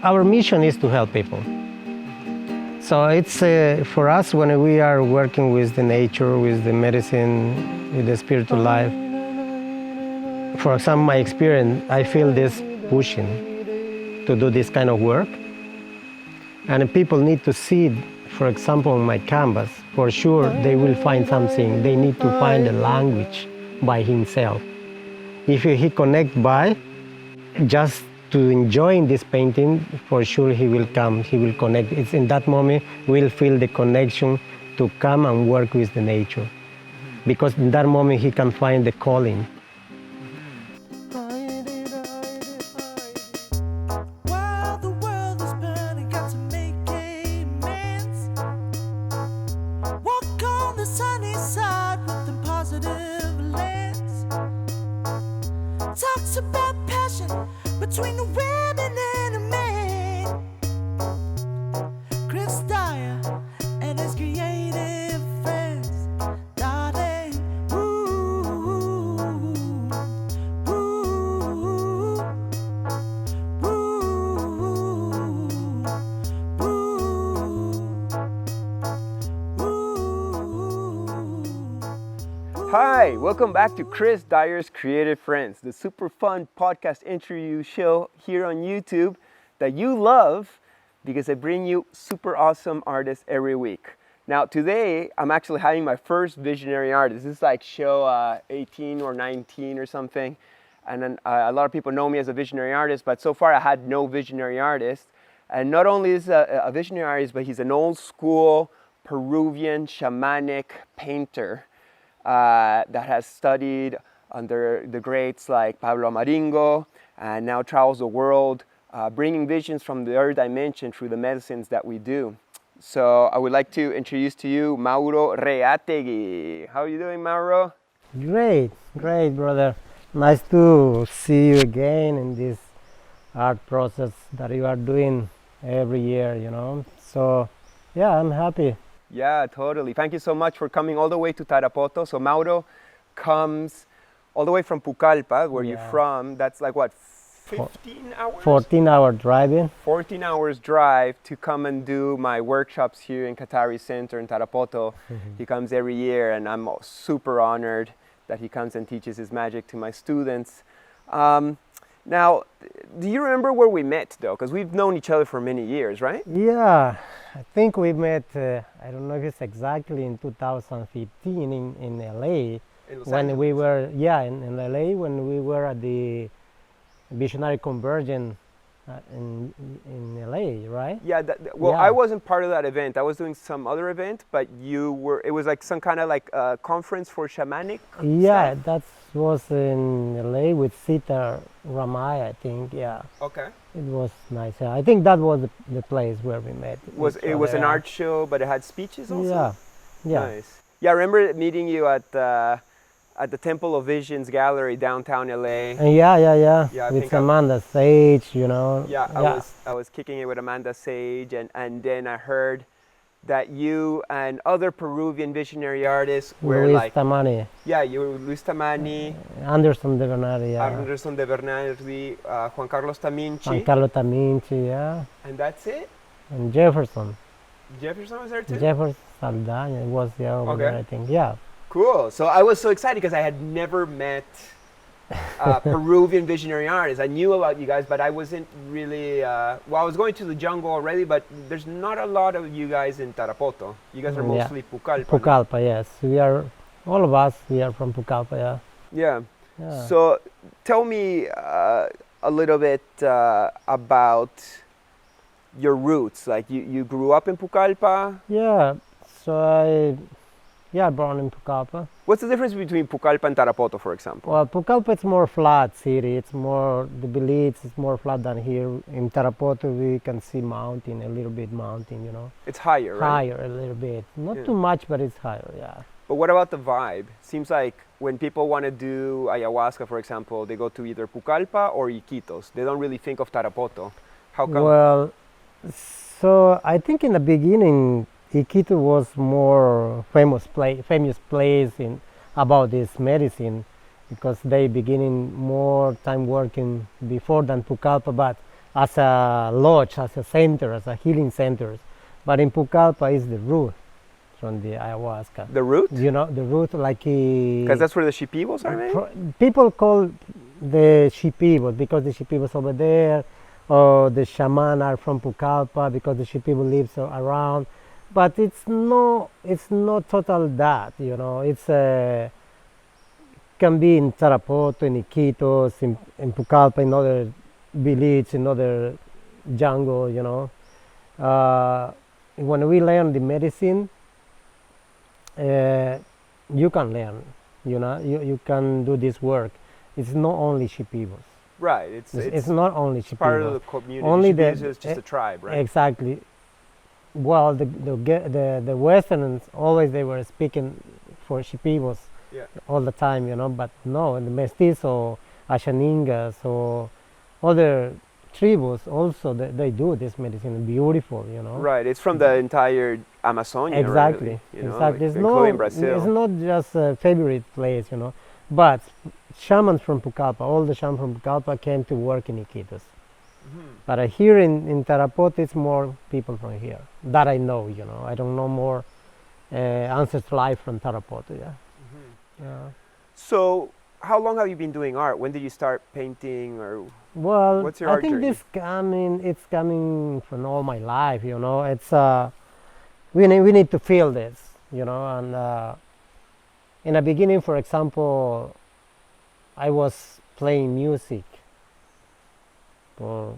our mission is to help people. So it's for us when we are working with the nature, with the medicine, with the spiritual life. For example, my experience, I feel this pushing to do this kind of work. And people need to see, for example, on my canvas, for sure they will find something. They need to find a language by himself. If he connect by just to enjoying this painting, for sure he will come, he will connect. It's in that moment we'll feel the connection to come and work with the nature. Because in that moment he can find the calling. Between the women and the men, Chris Dyer and his creative friends, darling. Ooh, ooh, ooh. Hi, welcome back to Chris Dyer's Creative Friends, the super fun podcast interview show here on YouTube that you love because I bring you super awesome artists every week. Now today, I'm actually having my first visionary artist. This is like show 18 or 19 or something. And then a lot of people know me as a visionary artist, but so far I had no visionary artist. And not only is a visionary artist, but he's an old school Peruvian shamanic painter that has studied under the greats like Pablo Amaringo and now travels the world bringing visions from the earth dimension through the medicines that we do. So I would like to introduce to you Mauro Reategui. How are you doing, Mauro? Great, brother. Nice to see you again in this art process that you are doing every year, you know. So yeah, I'm happy. Yeah, totally. Thank you so much for coming all the way to Tarapoto. So Mauro comes all the way from Pucallpa, where you're from. That's like what, 15 hours? 14-hour driving. 14 hours drive to come and do my workshops here in Qatari Center in Tarapoto. He comes every year and I'm super honored that he comes and teaches his magic to my students. Now, do you remember where we met though? Because we've known each other for many years, right? Yeah, I think we met, I don't know if it's exactly in 2015 in LA. When we were, in LA, when we were at the Visionary Convergence in LA, right? Yeah, I wasn't part of that event. I was doing some other event, but you were, it was like some kind of like conference for shamanic stuff? That was in LA with Sita Ramay, I think, Okay. It was nice. I think that was the place where we met. It was an art show, but it had speeches also? Yeah. Nice. Yeah, I remember meeting you at the Temple of Visions Gallery downtown LA. Yeah, with Amanda Sage, you know. I was kicking it with Amanda Sage, and then I heard that you and other Peruvian visionary artists were Luis like... Tamani. Yeah, you were Luis Tamani. Anderson de Bernardi, Anderson de Bernardi, Juan Carlos Taminchi. Juan Carlos Taminchi, yeah. And that's it? And Jefferson. Jefferson was there too? Jefferson Saldaña was over there, I think, yeah. Cool. So I was so excited because I had never met Peruvian visionary artists. I knew about you guys, but I wasn't really, I was going to the jungle already, but there's not a lot of you guys in Tarapoto. You guys are mostly Pucallpa. Pucallpa, yes. We are, all of us, we are from Pucallpa, yeah. So tell me a little bit about your roots. Like you grew up in Pucallpa? Yeah, so born in Pucallpa. What's the difference between Pucallpa and Tarapoto, for example? Well, Pucallpa it's more flat city. It's more, the beliefs is more flat than here. In Tarapoto we can see mountain, a little bit mountain, you know. It's higher, right? Higher a little bit. Not too much, but it's higher, yeah. But what about the vibe? Seems like when people want to do ayahuasca, for example, they go to either Pucallpa or Iquitos. They don't really think of Tarapoto. How come? Well, so I think in the beginning, Iquitos was more famous place in about this medicine because they beginning more time working before than Pucallpa, but as a lodge, as a center, as a healing center. But in Pucallpa is the root from the ayahuasca. The root? You know, the root, like Because that's where the shipibos are made? people call the shipibos because the shipibos over there, or the shaman are from Pucallpa because the shipibo lives around. But it's not total that, you know. It's can be in Tarapoto, in Iquitos, in Pucallpa, in other village, in other jungle, you know. When we learn the medicine, you can learn, you know, you can do this work. It's not only shipibos. Right. It's not only shipibos. Part of the community. Only Shipibos is just a tribe, right? Exactly. Well, the Westerners always they were speaking for shipibos all the time, you know, but no, the mestizo, Ashaningas, or other tribus also they do this medicine beautiful, you know. Right. It's from the entire Amazonia. Exactly. Really, you know, Exactly. like including Brazil. It's not just a favorite place, you know, but shamans from Pucallpa, all the shamans from Pucallpa came to work in Iquitos. But here in Tarapoto, it's more people from here that I know, you know. I don't know more ancestral life from Tarapoto, yeah. So, how long have you been doing art? When did you start painting, or Well, what's your I art think journey? it's coming from all my life, you know. It's we need to feel this, you know. And in the beginning, for example, I was playing music for,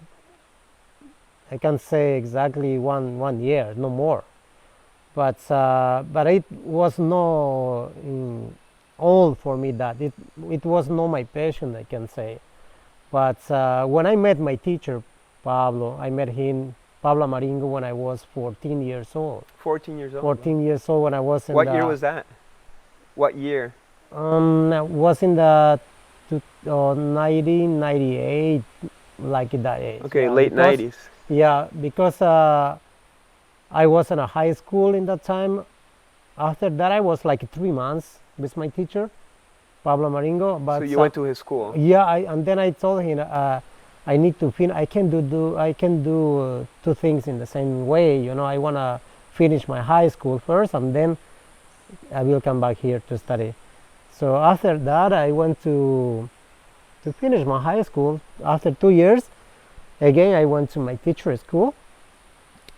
I can say exactly one year, no more. But it was no all for me that it was not my passion, I can say. But when I met my teacher, Pablo, I met him, Pablo Amaringo, when I was 14 years old. 14 years old. 14 years old when I was in What year was that? What year? I was in the 1998, like that age. Okay, yeah, late because- 90s. Yeah, because I was in a high school in that time. After that, I was like 3 months with my teacher, Pablo Amaringo. But So you went to his school. yeah, and then I told him I need to finish. I can do two things in the same way. You know, I wanna finish my high school first, and then I will come back here to study. So after that, I went to finish my high school. After 2 years, again I went to my teacher school,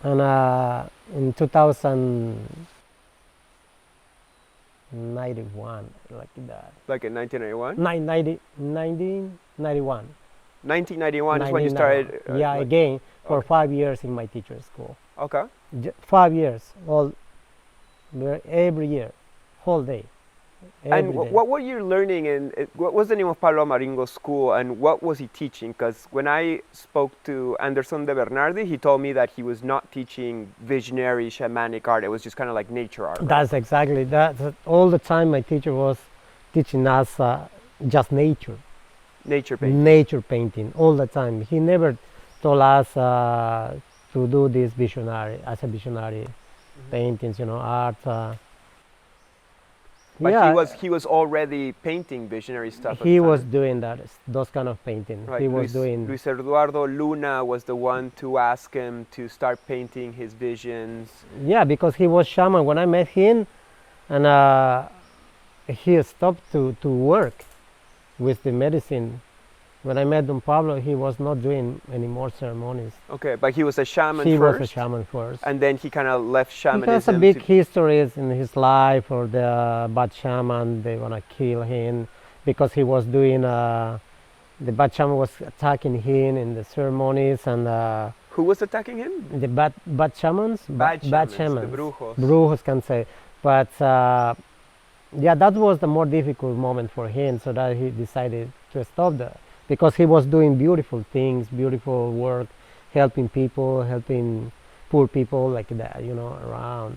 and in 2091, like that. Like in 1991? 1991. 1991 is when you started. Yeah, like- again for okay. 5 years in my teacher's school. Okay. 5 years, every year, whole day. And every day. what were you learning, and what was the name of Pablo Amaringo's school, and what was he teaching? Because when I spoke to Anderson de Bernardi, he told me that he was not teaching visionary shamanic art. It was just kind of like nature art. right? That's exactly that. All the time my teacher was teaching us just nature. Nature painting. Nature painting all the time. He never told us to do this visionary paintings, you know, art. But yeah, he was already painting visionary stuff. at he the was time. doing those kind of painting. Right. He was Luis Eduardo Luna was the one to ask him to start painting his visions. yeah, because he was shaman when I met him, and he stopped to work with the medicine. When I met Don Pablo, he was not doing any more ceremonies. Okay, but he was a shaman He first. was a shaman first. And then he kind of left shamanism. He has a big to- histories in his life, or the bad shaman, they want to kill him because he was doing, the bad shaman was attacking him in the ceremonies, and Who was attacking him? the bad shamans? Bad Bad shamans, the shamans. brujos. Brujos can say. But yeah, that was the more difficult moment for him, so that he decided to stop that. Because he was doing beautiful things, beautiful work, helping people, helping poor people like that, you know, around.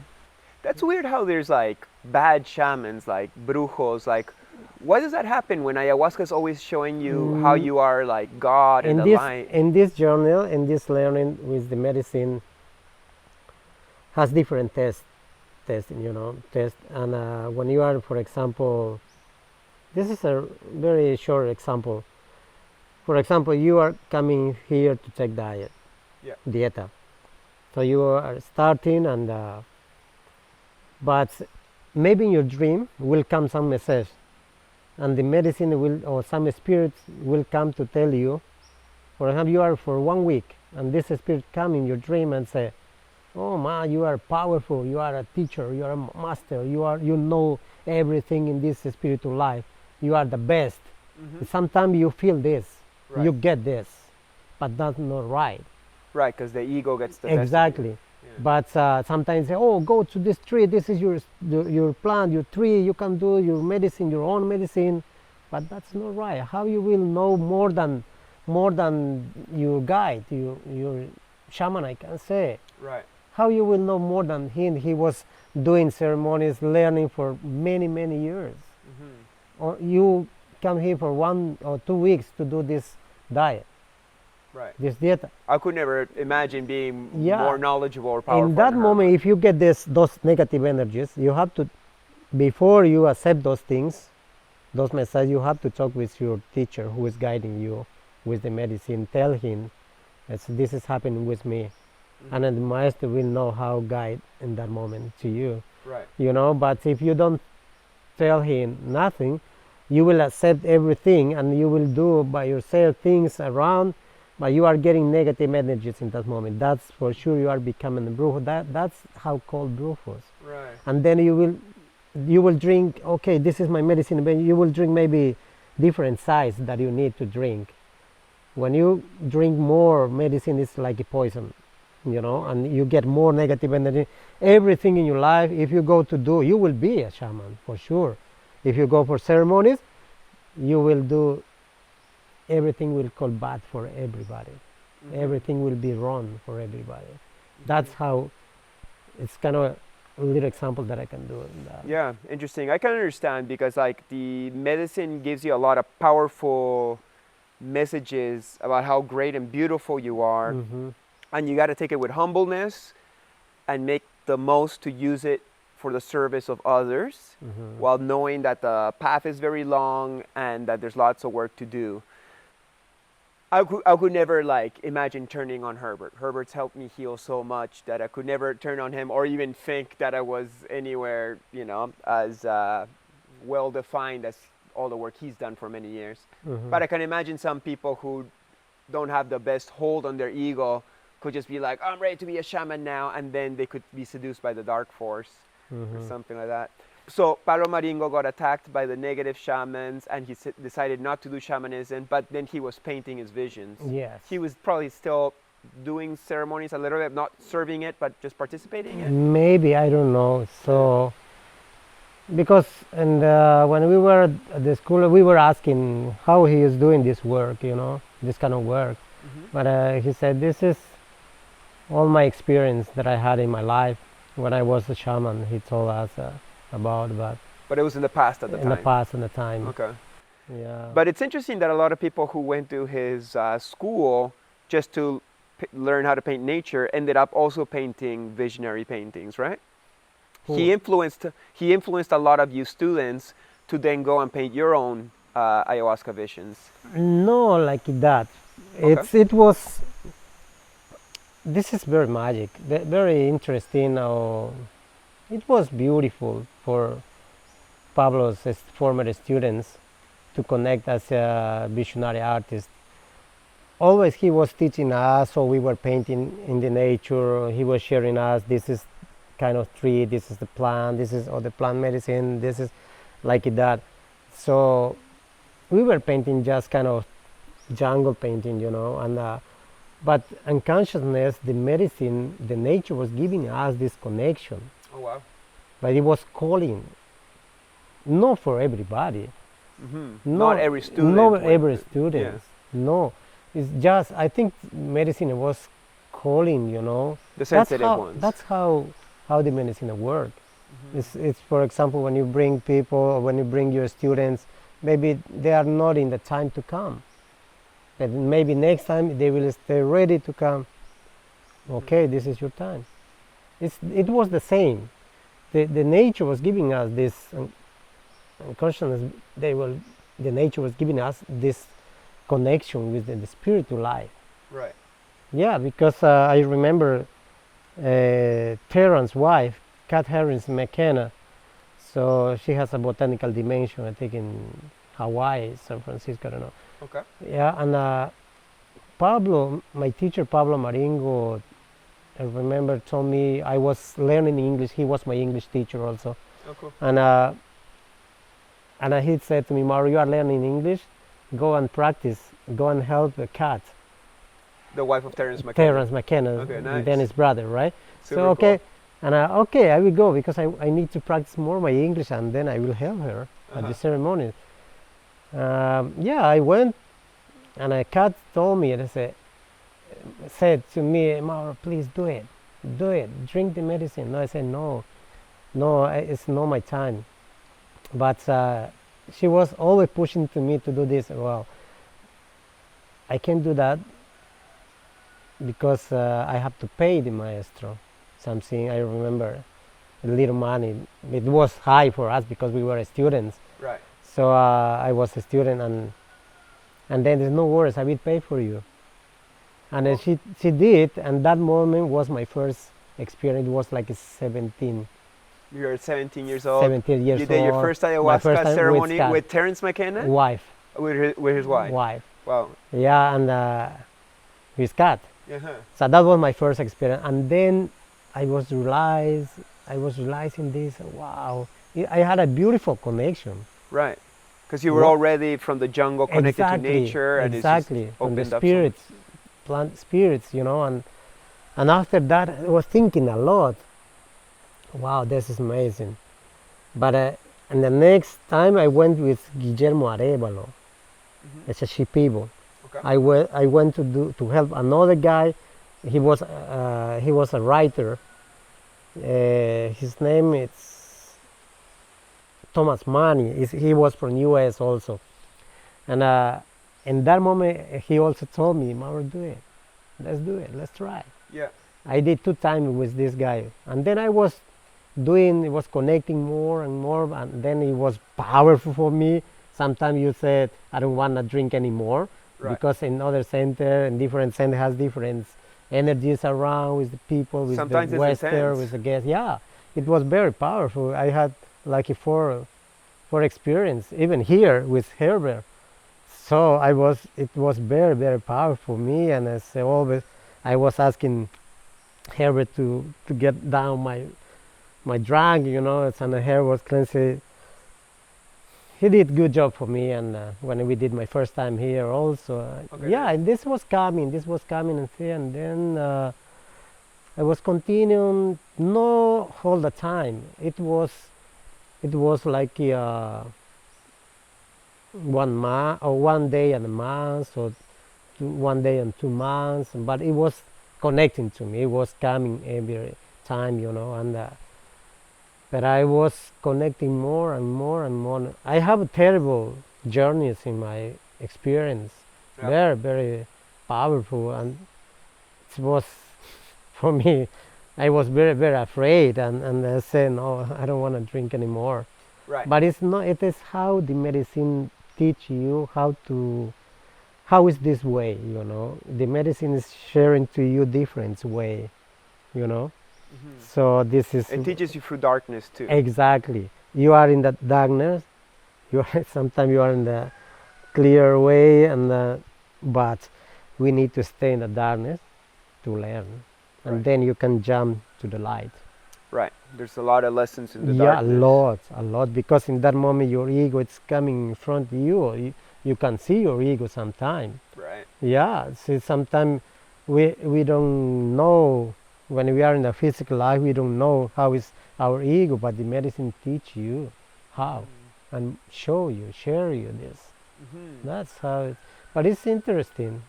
That's weird how there's like bad shamans, like brujos, like why does that happen when ayahuasca is always showing you how you are like God and the light? In this journal, in this learning with the medicine, has different testing, you know, and when you are, for example, this is a very short example. For example, you are coming here to take diet, Yeah. dieta. So you are starting, and but maybe in your dream will come some message, and the medicine will, or some spirit will come to tell you. For example, you are for 1 week, and this spirit come in your dream and say, "Oh man, you are powerful. You are a teacher. You are a master. You know everything in this spiritual life. You are the best." Sometimes you feel this, Right. you get this, but that's not right. Right, because the ego gets the best of you. Exactly. Yeah. But sometimes say, "Oh, go to this tree. This is your plant, your tree. You can do your medicine, your own medicine." But that's not right. How you will know more than your guide, your shaman, I can say. Right. How you will know more than him? He was doing ceremonies, learning for many years. Or you come here for 1 or 2 weeks to do this diet, Right. this dieta. I could never imagine being Yeah. more knowledgeable or powerful. In that than her. moment, if you get those negative energies, you have to, before you accept those things, those messages, you have to talk with your teacher who is guiding you with the medicine. Tell him, this is happening with me, and then the master will know how guide in that moment to you. Right. You know, but if you don't tell him nothing, you will accept everything, and you will do by yourself things around, but you are getting negative energies in that moment. That's for sure. You are becoming a brujo. That's how called brujos. Right. And then you will drink. Okay, this is my medicine. But you will drink maybe different size that you need to drink. When you drink more medicine, it's like a poison, you know, and you get more negative energy. Everything in your life, if you go to do, you will be a shaman for sure. If you go for ceremonies, you will do, everything will call bad for everybody. Everything will be wrong for everybody. That's how, it's kind of a little example that I can do in that. Yeah, interesting. I can understand because like the medicine gives you a lot of powerful messages about how great and beautiful you are, and you got to take it with humbleness and make the most to use it for the service of others, while knowing that the path is very long and that there's lots of work to do. I could never like imagine turning on Herbert. Herbert's helped me heal so much that I could never turn on him or even think that I was anywhere, you know, as well defined as all the work he's done for many years. But I can imagine some people who don't have the best hold on their ego could just be like, "I'm ready to be a shaman now," and then they could be seduced by the dark force or something like that. So Pablo Amaringo got attacked by the negative shamans, and he decided not to do shamanism, but then he was painting his visions. Yes. He was probably still doing ceremonies a little bit, not serving it, but just participating in it. Maybe, I don't know. So, because when we were at the school, we were asking how he is doing this work, you know, this kind of work. But he said, "This is all my experience that I had in my life when I was a shaman." He told us about, But it was in the past at the in time. the past and the time. Okay. Yeah. But it's interesting that a lot of people who went to his school just to learn how to paint nature ended up also painting visionary paintings, right? Who? He influenced a lot of you students to then go and paint your own ayahuasca visions. No, like that. Okay. It was. This is very magic, very interesting. It was beautiful for Pablo's former students to connect as a visionary artist. Always he was teaching us, so we were painting in the nature. He was sharing us, this is kind of tree, this is the plant, this is the plant medicine, this is like that. So we were painting just kind of jungle painting, you know, and but unconsciousness, the medicine, the nature was giving us this connection. Oh wow. But it was calling, not for everybody. Not every student. Not went every to- student. yeah. No, it's just, I think medicine was calling, you know. The sensitive ones. That's how the medicine works. It's, for example, when you bring people, or when you bring your students, maybe they are not in the time to come. But maybe next time they will stay ready to come. Okay, this is your time. It was the same. The nature was giving us this consciousness. The nature was giving us this connection with the spiritual life. Right. Yeah, because I remember Terrance's wife, Catherine McKenna. So she has a botanical dimension, I think, in Hawaii, San Francisco, I don't know. Okay. Yeah, and Pablo, my teacher Pablo Amaringo, I remember told me I was learning English. He was my English teacher also, Oh, cool. and he said to me, Mauro, you are learning English, go and practice, go and help the cat. The wife of Terrence McKenna. Terrance McKenna, Okay, nice. then his brother, right? Super So okay, cool. and okay, I will go because I need to practice more my English, and then I will help her at the ceremony. Yeah, I went, and a cat told me, and said to me, Mauro, please do it, drink the medicine. No, I said no, it's not my time. But she was always pushing to me to do this. Well, I can't do that because I have to pay the maestro something. I remember a little money. It was high for us because we were students. Right. So I was a student, and then there's no worries, I will pay for you. And then she did, and that moment was my first experience. It was like 17. You were 17 years old. 17 years You did your old. first My ayahuasca first time ceremony Scott. with Terrence McKenna? Wife. With his wife? Wife. Wow. Yeah, and with cat. Uh-huh. So that was my first experience. And then I was realizing this, wow. I had a beautiful connection. Right. Because you were What? already from the jungle connected to nature, and exactly. it's just From the opened up so spirits, plant spirits, you know, and after that I was thinking a lot. Wow, this is amazing. But and the next time I went with Guillermo Arevalo. It's a Shipibo. Okay. I went to help another guy. He was a writer. His name is Thomas Manny. He was from U.S. also, and in that moment he also told me, Mauro, do it. Let's try. Yeah. I did 2 times with this guy, and then I was connecting more and more, and then it was powerful for me. Sometimes you said, I don't want to drink anymore, Right. because in other center, in different center has different energies around with the people, with Sometimes the it's Western, intense. with the guests. Yeah, it was very powerful. I had like a four experience, even here with Herbert. So it was very, very powerful for me, and as always, I was asking Herbert to get down my drug, you know, and the hair was cleansing. He did good job for me, and when we did my first time here also, Okay. yeah, and this was coming, and then I was continuing, no all the time. It was like 1 month or 1 day and a month, or 1 day and 2 months, but it was connecting to me. It was coming every time, you know, and but I was connecting more and more and more. I have terrible journeys in my experience, Yeah. very, very powerful, and it was for me. I was very, very afraid, and I said, no, I don't want to drink anymore. Right. But it's not. It is how the medicine teach you how is this way, you know. The medicine is sharing to you different way, you know. Mhm. So this is It teaches you through darkness too. exactly. You are in that darkness. Sometimes you are in the clear way, but we need to stay in the darkness to learn, and Right. then you can jump to the light. Right. There's a lot of lessons in the Yeah, darkness. a lot, because in that moment your ego is coming in front of you. You can see your ego sometimes. Right. Yeah, see, sometimes we don't know, when we are in the physical life, we don't know how is our ego, but the medicine teach you how, and share you this. Mhm. That's how it, but it's interesting,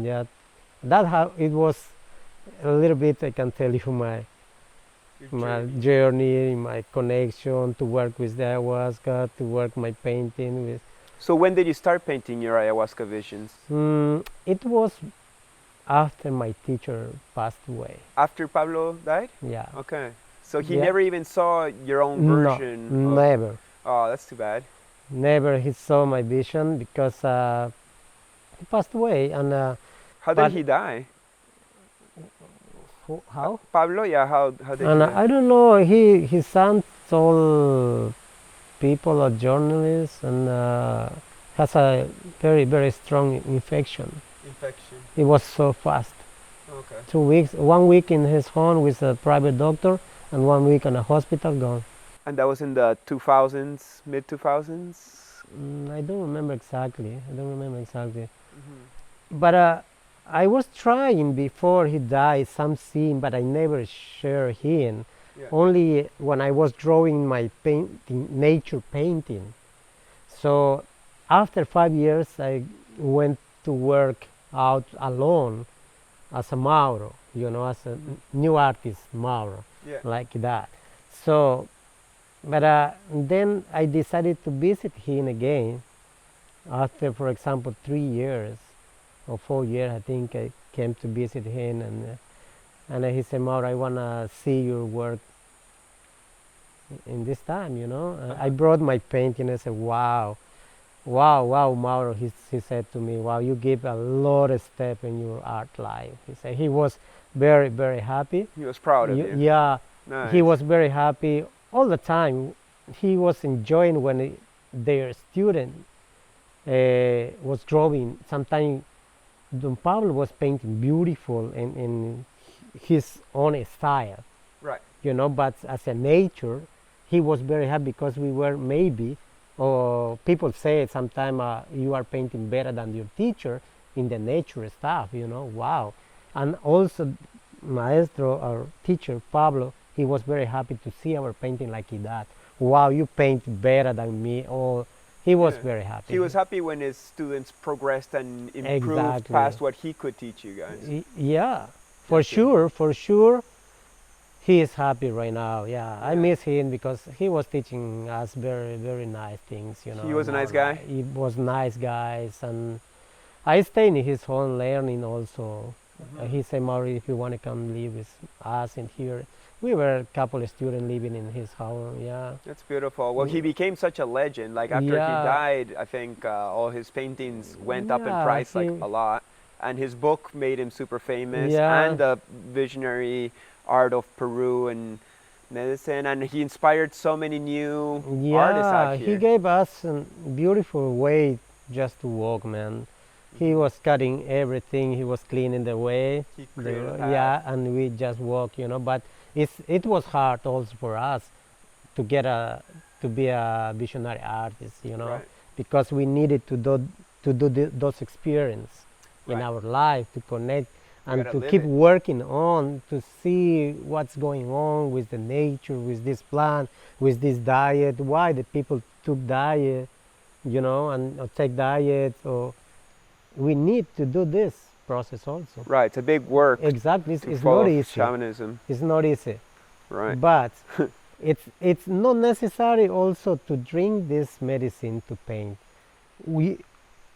yeah. That's how it was a little bit, I can tell you my Your journey. journey, my connection to work with the ayahuasca, to work my painting with. So when did you start painting your ayahuasca visions? It was after my teacher passed away. After Pablo died? Yeah. Okay. So he Yeah. never even saw your own No, version of... never. Oh, that's too bad. Never he saw my vision, because he passed away. And How but- did he die? how? Pablo, yeah, how did he And die? I don't know. His son told people, a journalist, and has a very very strong infection. Infection. It was so fast. Okay. 2 weeks, 1 week in his home with a private doctor, and 1 week in a hospital, gone. And that was in the 2000s, mid 2000s? I don't remember exactly. But I was trying before he died some scene, but I never shared him. Yeah. Only when I was drawing my painting, nature painting. So after 5 years, I went to work out alone as a Mauro, as a new artist, Mauro, Yeah. like that. So, but then I decided to visit him again after, for example, 3 years or 4 years. I think I came to visit him, and he said, Mauro, I want to see your work in this time, I brought my painting. I said, wow, Mauro. He said to me, wow, you give a lot of step in your art life. He said he was very, very happy. He was proud of you. Yeah, Nice. he was very happy all the time. He was enjoying when their student was drawing. Sometimes Don Pablo was painting beautiful in his own style, Right. but as a nature, he was very happy because we were maybe, or people say sometimes you are painting better than your teacher in the nature stuff, wow. And also Maestro, our teacher, Pablo, he was very happy to see our painting like that. Wow, you paint better than me. Or he was Yeah. very happy. He was happy when his students progressed and improved Exactly. past what he could teach you guys. Yeah, for sure. He is happy right now. Yeah, I miss him because he was teaching us very, very nice things. He was a nice guy? He was nice guys, and I stayed in his home learning also. He said, Mauri, if you want to come live with us in here. We were a couple of students living in his house, yeah. That's beautiful. Well, he became such a legend. Like after he Yeah. died, I think all his paintings went up in Yeah, price like he- a lot. And his book made him super famous. Yeah. And the visionary art of Peru and medicine. And he inspired so many new artists Yeah, out he here. gave us a beautiful way just to walk, man. He was cutting everything, he was cleaning the way. He created a path. Yeah, and we just walk, but it was hard also for us to be a visionary artist, Right. because we needed to do those experiences in Right. our life to connect and gotta to live keep it. working on to see what's going on with the nature, with this plant, with this diet, why the people took diet, and or take diet, or we need to do this process also. Right, it's a big work Exactly, to it's follow not easy. shamanism. It's not easy, Right. but it's not necessary also to drink this medicine to paint.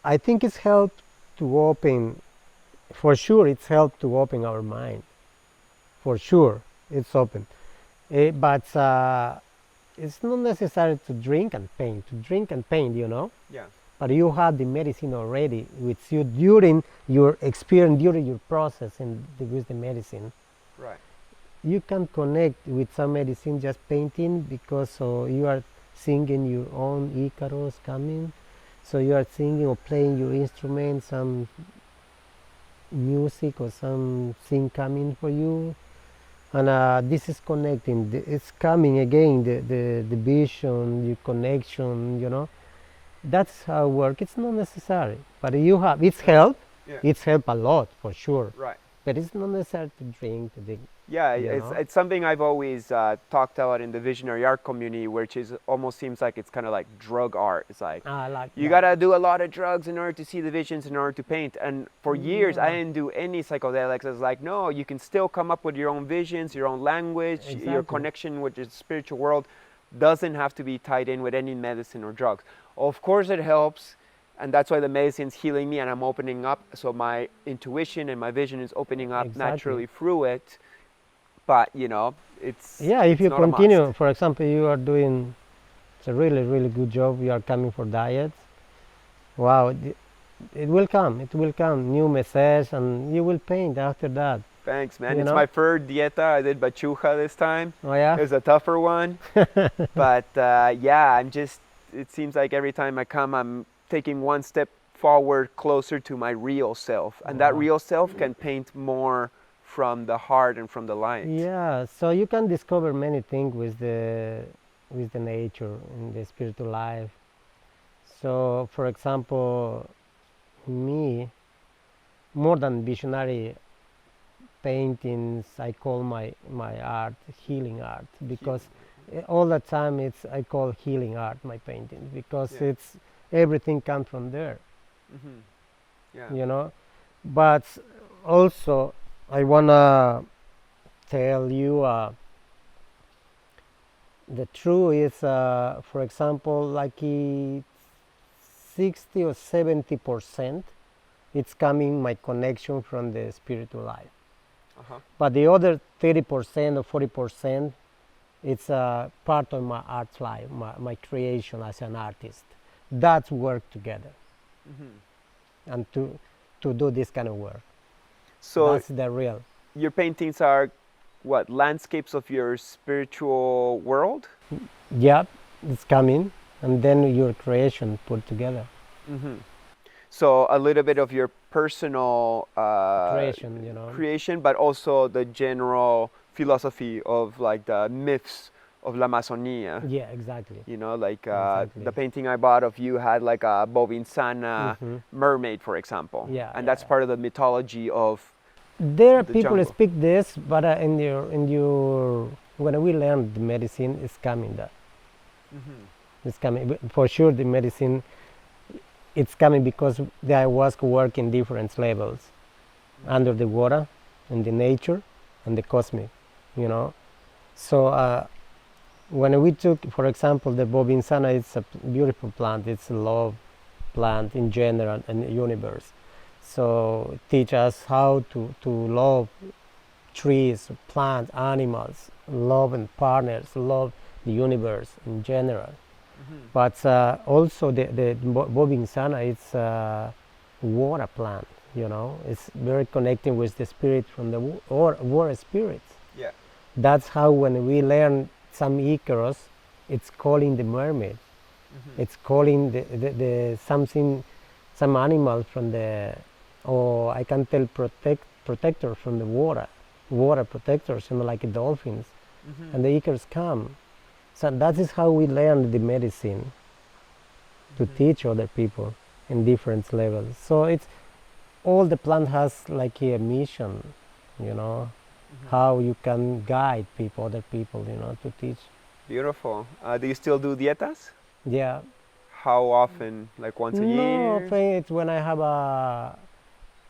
I think it's helped to open. For sure, it's helped to open our mind. For sure, it's open, but it's not necessary to drink and paint. Yeah. But you have the medicine already with you during your experience, during your process with the medicine. Right. You can connect with some medicine just painting because you are singing your own Icaros coming. So you are singing or playing your instrument, some music or some thing coming for you. And this is connecting, it's coming again, the vision, your connection, That's how it works. It's not necessary, but it's help. Yeah. It's help a lot for sure. Right. But it's not necessary to drink. Yeah, You it's know? it's something I've always talked about in the visionary art community, which is almost seems like it's kind of like drug art. It's like I like you that. gotta do a lot of drugs in order to see the visions, in order to paint. And for years, I didn't do any psychedelics. I was like, no, you can still come up with your own visions, your own language, your Exactly. connection with the spiritual world doesn't have to be tied in with any medicine or drugs. Of course, it helps. And that's why the medicine's healing me and I'm opening up. So my intuition and my vision is opening up Exactly. naturally through it. But, it's Yeah, if it's you not a must. continue, for example, you are doing it's a really, really good job. You are coming for diets. Wow, it will come. It will come. New message, and you will paint after that. Thanks, man. You It's know? my third dieta. I did bachuja this time. Oh yeah. It was a tougher one. But yeah, it seems like every time I come, I'm taking one step forward closer to my real self. And that Wow. real self can paint more from the heart and from the light. Yeah. So you can discover many things with the nature and the spiritual life. So, for example, me, more than visionary paintings, I call my art healing art, because all the time I call healing art my paintings, because Yeah. it's everything comes from there, Hmm. Yeah. you know. But also I wanna tell you the truth is, for example, like 60 or 70%, it's coming my connection from the spiritual life. Uh-huh. But the other 30% or 40%, it's a part of my art life, my creation as an artist. That's work together, and to do this kind of work. So That's the real. your paintings are what, landscapes of your spiritual world? Yeah, it's coming, and then your creation put together. So a little bit of your personal Creation, you know. creation, but also the general philosophy of like the myths of La Amazonia. Yeah, exactly. You know, like Exactly. the painting I bought of you had like a Bobinsana mermaid, for example. Yeah, And yeah, that's yeah. part of the mythology of. There are The people jungle. speak this, but in your when we learn the medicine, it's coming that. It's coming for sure. The medicine, it's coming because the ayahuasca work in different levels, under the water, in the nature, and the cosmic, you know. So when we took, for example, the bobinsana, it's a beautiful plant. It's a love plant in general in the universe. So teach us how to love trees, plants, animals, love and partners, love the universe in general. But also the bobinsana, it's a water plant, you know. It's very connecting with the spirit from the water spirits. Yeah. That's how when we learn some Icarus, it's calling the mermaid. It's calling the something, some animal from the, or I can tell protector from the water protectors, you know, like dolphins, and the Icarus come. So that is how we learn the medicine, to teach other people in different levels. So it's all the plant has like a mission, you know, how you can guide people, other people, you know, to teach. Beautiful. Do you still do dietas? Yeah. How often? Like once a No, year? I think it's when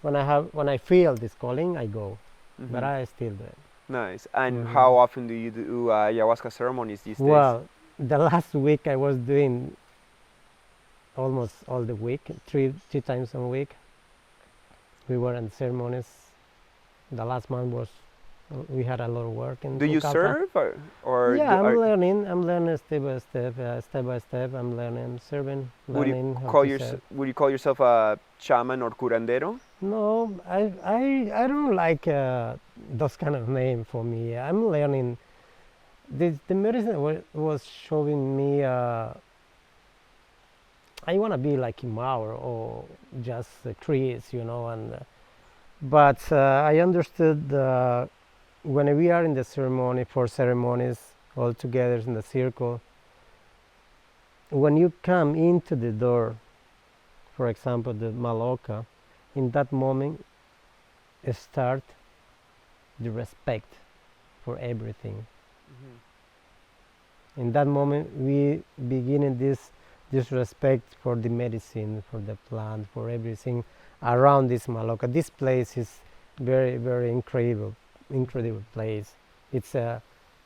when I feel this calling, I go, but I still do it. Nice. And how often do you do ayahuasca ceremonies these days? Well, the last week I was doing almost all the week, three times a week. We were in ceremonies. The last month was, we had a lot of work in Do you Pucallpa. serve or Yeah, do- I'm learning. I'm learning step by step. I'm learning, serving, would learning you how call to serve. would you call yourself a shaman or curandero? No, I don't like those kind of name for me. I'm learning. The medicine was showing me. I want to be like Mauro or just trees, you know. But I understood when we are in the ceremony, for ceremonies all together in the circle. When you come into the door, for example, the maloka, in that moment start the respect for everything. In that moment we begin in this respect for the medicine, for the plant, for everything around this maloka. This place is very, very incredible place. It's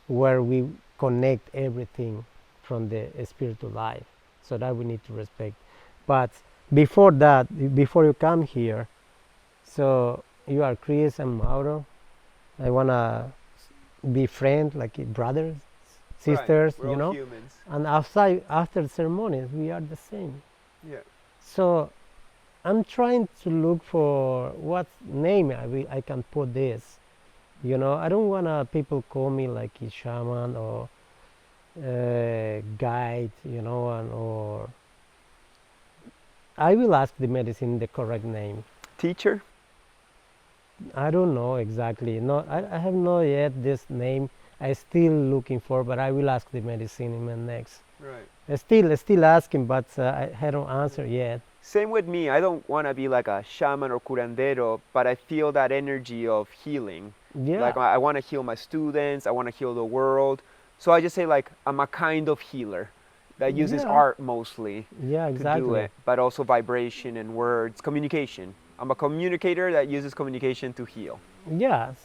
where we connect everything from the spiritual life, so that we need to respect. But before that, before you come here, so you are Chris and Mauro, I wanna be friends, like brothers, sisters, Right. We're you all know. humans. And after ceremonies, we are the same. Yeah. So I'm trying to look for what name I can put this. You know, I don't want people call me like a shaman or guide, you know, or I will ask the medicine the correct name. Teacher? I don't know exactly. No, I have not yet this name. I still looking for, but I will ask the medicine in my next. Right. I still asking, but I haven't answered yet. Same with me. I don't want to be like a shaman or curandero, but I feel that energy of healing. Yeah. Like I want to heal my students. I want to heal the world. So I just say like I'm a kind of healer that uses Yeah. art mostly Yeah, to do exactly. it, but also vibration and words, communication. I'm a communicator that uses communication to heal. Yes.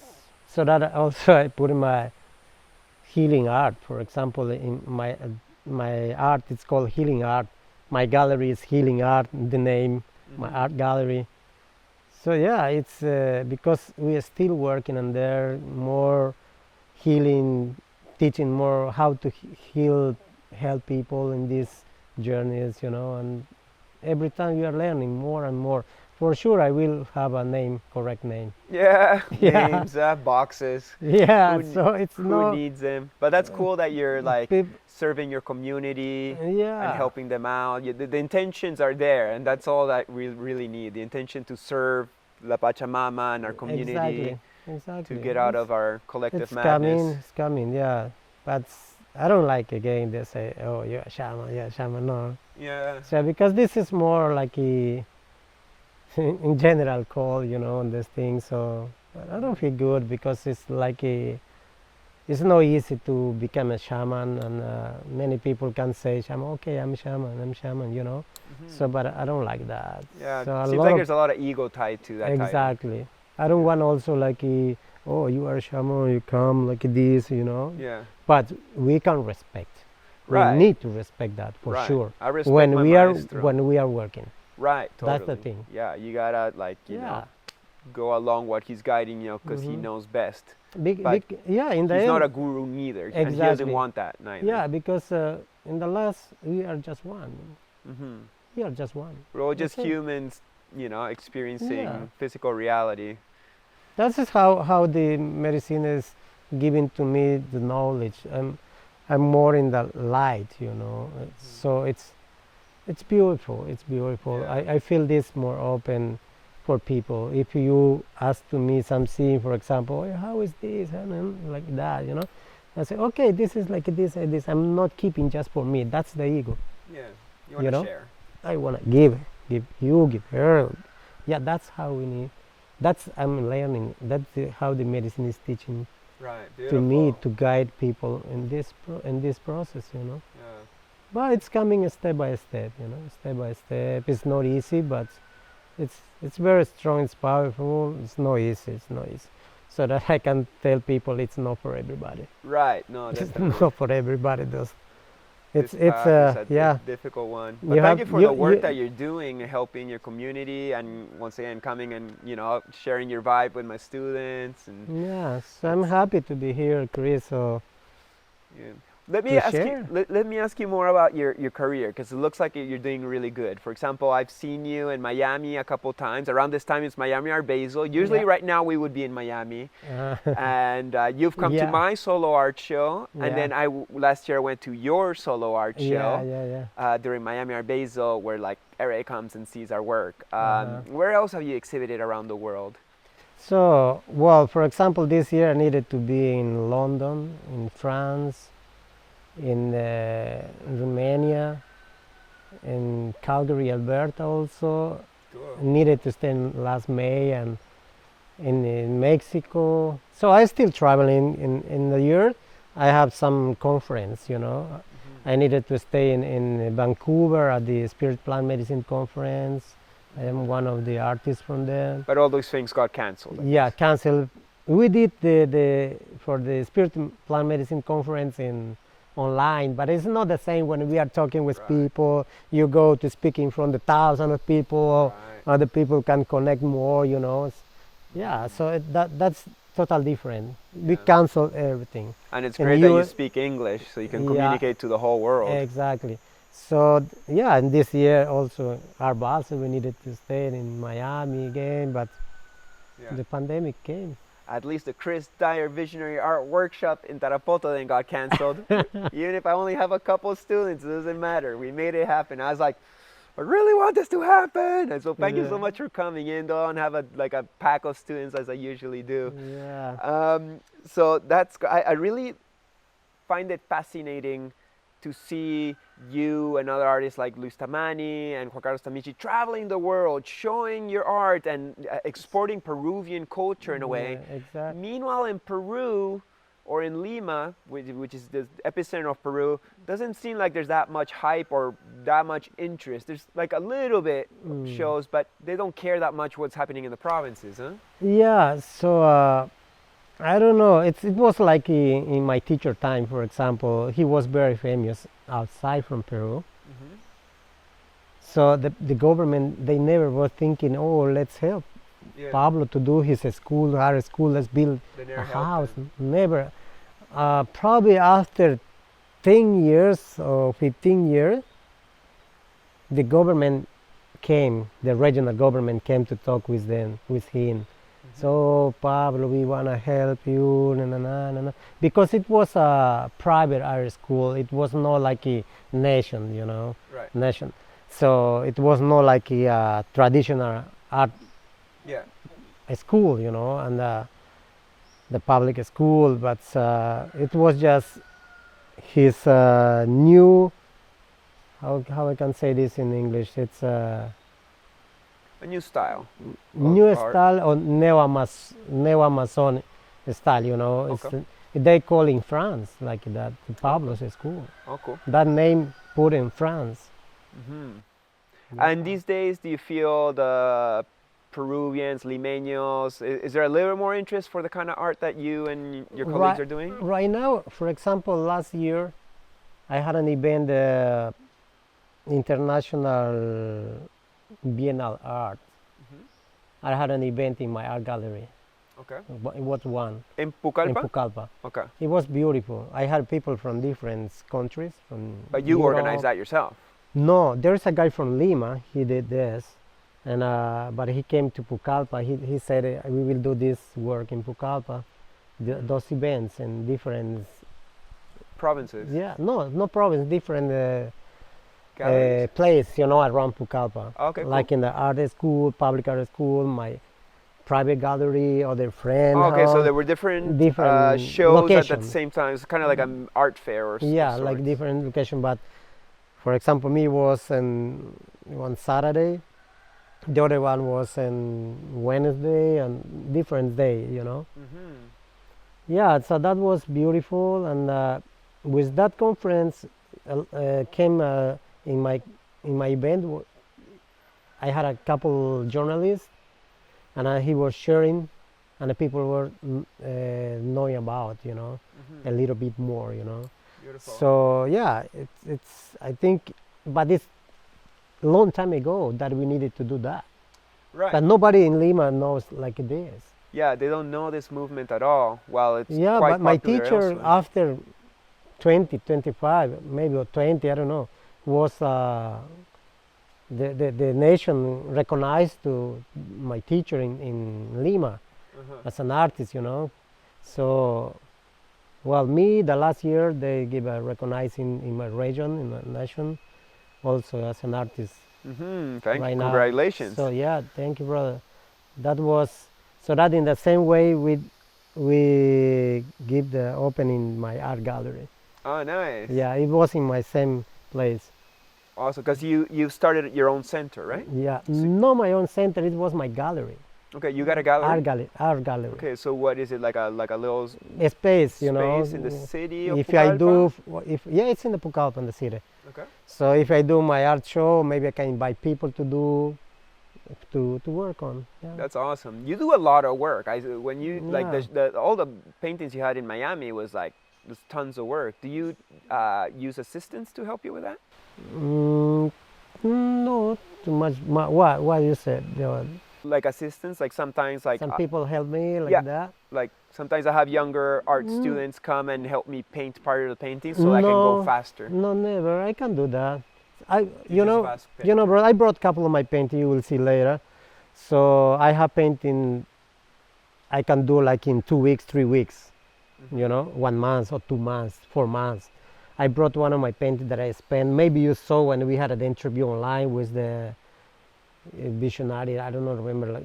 So that also I put in my healing art. For example, in my art, it's called healing art. My gallery is healing art. The name, my art gallery. So yeah, it's because we are still working on there more healing, teaching more how to heal, help people in these journeys, you know. And every time we are learning more and more. For sure, I will have a name, correct name. Yeah, Yeah. names, boxes. Yeah, Who- so it's Who no needs them? But that's cool that you're like peop- serving your community yeah, and helping them out. The intentions are there, and that's all that we really need. The intention to serve La Pachamama and our community exactly. to get out of our collective It's madness. coming, yeah. But I don't like again they say, oh, you're a shaman, yeah, shaman. No, Yeah. so because this is more like a in general call, you know, on this thing. So I don't feel good because it's like it's not easy to become a shaman, and many people can say shaman. Okay, I'm shaman, you know. So, but I don't like that. Yeah. So a Seems lot like of- there's a lot of ego tied to that title. exactly. I don't want also like oh, you are a shaman, you come like this, you know. Yeah. But we can respect. Right. We need to respect that for Right. sure. I respect When my we are maestro. working. Right. Totally. That's the thing. Yeah. You gotta like you Yeah. know go along what he's guiding you because he Mhm. knows best. Big, But yeah, in the He's end, not a guru neither, and he doesn't Exactly. want that neither. yeah, because in the last we are just one. Hmm. We are just one. We're all just That's it. humans, you know, experiencing Yeah. physical reality. That is how the medicine is giving to me the knowledge. I'm more in the light, you know. So it's beautiful. It's beautiful. Yeah. I feel this more open for people. If you ask to me something, for example, "Hey, how is this?" and like that, you know, I say, okay, this is like this and this. I'm not keeping just for me. That's the ego. Yeah, you You want to know? share. I wanna give you, give her. Yeah, that's how we need. That's I'm learning. That's how the medicine is teaching Right, to me beautiful. to guide people in this process, you know. Yeah. But it's coming step by step, you know, step by step. It's not easy, but it's very strong. It's powerful. It's not easy. It's not easy. So that I can tell people it's not for everybody. Right, no, It's definitely. not for everybody. Does This it's path is a yeah. difficult one. You But thank have- you for you- the work you- that you're doing, helping your community, and once again coming and sharing your vibe with my students. And Yes, I'm happy to be here, Chris. So yeah. Let me To ask you. share. Let me ask you more about your career, because it looks like you're doing really good. For example, I've seen you in Miami a couple times. Around this time, it's Miami Art Basel. Usually, Yeah. right now we would be in Miami. uh, And you've come to Yeah. my solo art show, and Yeah. then last year I went to your solo art show yeah. during Miami Art Basel, where like Eric comes and sees our work. Uh-huh. Where else have you exhibited around the world? So, well, for example, this year I needed to be in London, in France, in Romania, in Calgary, Alberta also. Needed to stay in last May and in Mexico. So I still traveling in the year. I have some conference, you know. I needed to stay in Vancouver at the Spirit Plant Medicine Conference. I am one of the artists from there. But all those things got canceled. I Yeah, guess. cancel. We did the for the Spirit Plant Medicine Conference in online, but it's not the same when we are talking with Right. people. You go to speak in front of thousands of people. Right. Other people can connect more, you know. Yeah, so that's total different. We Yeah. cancel everything. And it's And great that you you- speak English, so you can Yeah. communicate to the whole world. Exactly. So yeah, and this year also Art Basel we needed to stay in Miami again, but Yeah. the pandemic came. At least the Chris Dyer Visionary Art Workshop in Tarapoto then got canceled. Even if I only have a couple students, it doesn't matter. We made it happen. I was like, I really want this to happen. And so thank you so Yeah. much for coming in. Don't have a pack of students as I usually do. Yeah. So I really find it fascinating to see you and other artists like Luis Tamani and Juan Carlos Tamichi traveling the world, showing your art and exporting Peruvian culture in a way. Yeah, exactly. Meanwhile, in Peru or in Lima, which is the epicenter of Peru, doesn't seem like there's that much hype or that much interest. There's like a little bit shows, but they don't care that much what's happening in the provinces, huh? Yeah, so I don't know. It was like in my teacher time, for example, he was very famous outside from Peru. So the government, they never was thinking, oh, let's help Pablo to do his school, art school, let's build They a never helped house. him. Never. Probably after 10 years or 15 years, the government came, the regional government came to talk with them, with him. So Pablo, we want to help you, na, na, na, na, na. Because it was a private art school. It was not like a nation, you know, Right. nation. So it was not like a traditional art Yeah. school, you know, and the public school. But it was just his new. How I can say this in English? It's A new style. new art. style or neo-Amazon style, you know. It's, Okay. they call in France like that, Pablo's school. Oh, cool. That name put in France. And these days, do you feel the Peruvians, Limeños, is there a little more interest for the kind of art that you and your colleagues are doing? Right now, for example, last year, I had an event, International Biennial Art. I had an event in my art gallery. Okay. It was one In in Pucallpa? Pucallpa. Okay. It was beautiful. I had people from different countries. From But you Europe. organized that yourself? No, there's a guy from Lima. He did this, and but he came to Pucallpa. He said we will do this work in Pucallpa, those events in different. Provinces? Yeah, no province, different Galleries? place, you know, around Pucallpa. Okay, Like cool. in the art school, public art school, my private gallery, other friend. Oh, okay, so house. there were different, different shows at the locations. same time. It's kind of like an art fair or Yeah, of like sorts. different location. But for example, me was on Saturday, the other one was on Wednesday, and different day, you know. Yeah, so that was beautiful, and with that conference came in my event. I had a couple journalists, and he was sharing, and the people were knowing about, you know, a little bit more, you know. Beautiful. So yeah, it's I think, but it's a long time ago that we needed to do that. Right. But nobody in Lima knows like this. Yeah, they don't know this movement at all. Well, it's Yeah, quite but my popular teacher elsewhere. after 20, 25, maybe or 20, I don't know, was the nation recognized to my teacher in Lima as an artist, you know. So, well, me, the last year, they give a recognizing in my region, in my nation, also as an artist. Thank right you. now. Congratulations. So yeah, thank you, brother. That was, so that in the same way we give the opening my art gallery. Oh, nice. Yeah, it was in my same place. Also, because you started your own center, right? Yeah, not my own center, it was my gallery. Okay, you got a gallery? Art gallery. Okay, so what is it, like a little A space, you know. space in the city of If I do, Pucallpa? yeah, it's in the Pucallpa, in the city. Okay. So if I do my art show, maybe I can invite people to work on. Yeah. That's awesome. You do a lot of work. When you like Yeah. all the paintings you had in Miami was like there's tons of work. Do you use assistants to help you with that? No, too much. What you said? Like assistants, like sometimes like Some people help me like yeah. that. like sometimes I have younger art students come and help me paint part of the painting so I can go No. faster. No, never. I can do that. fast bro, I brought a couple of my painting, you will see later. So I have painting I can do like in 2 weeks, 3 weeks, 1 month or 2 months, 4 months. I brought one of my paintings that I spent, maybe you saw when we had an interview online with the visionary, I don't know, remember,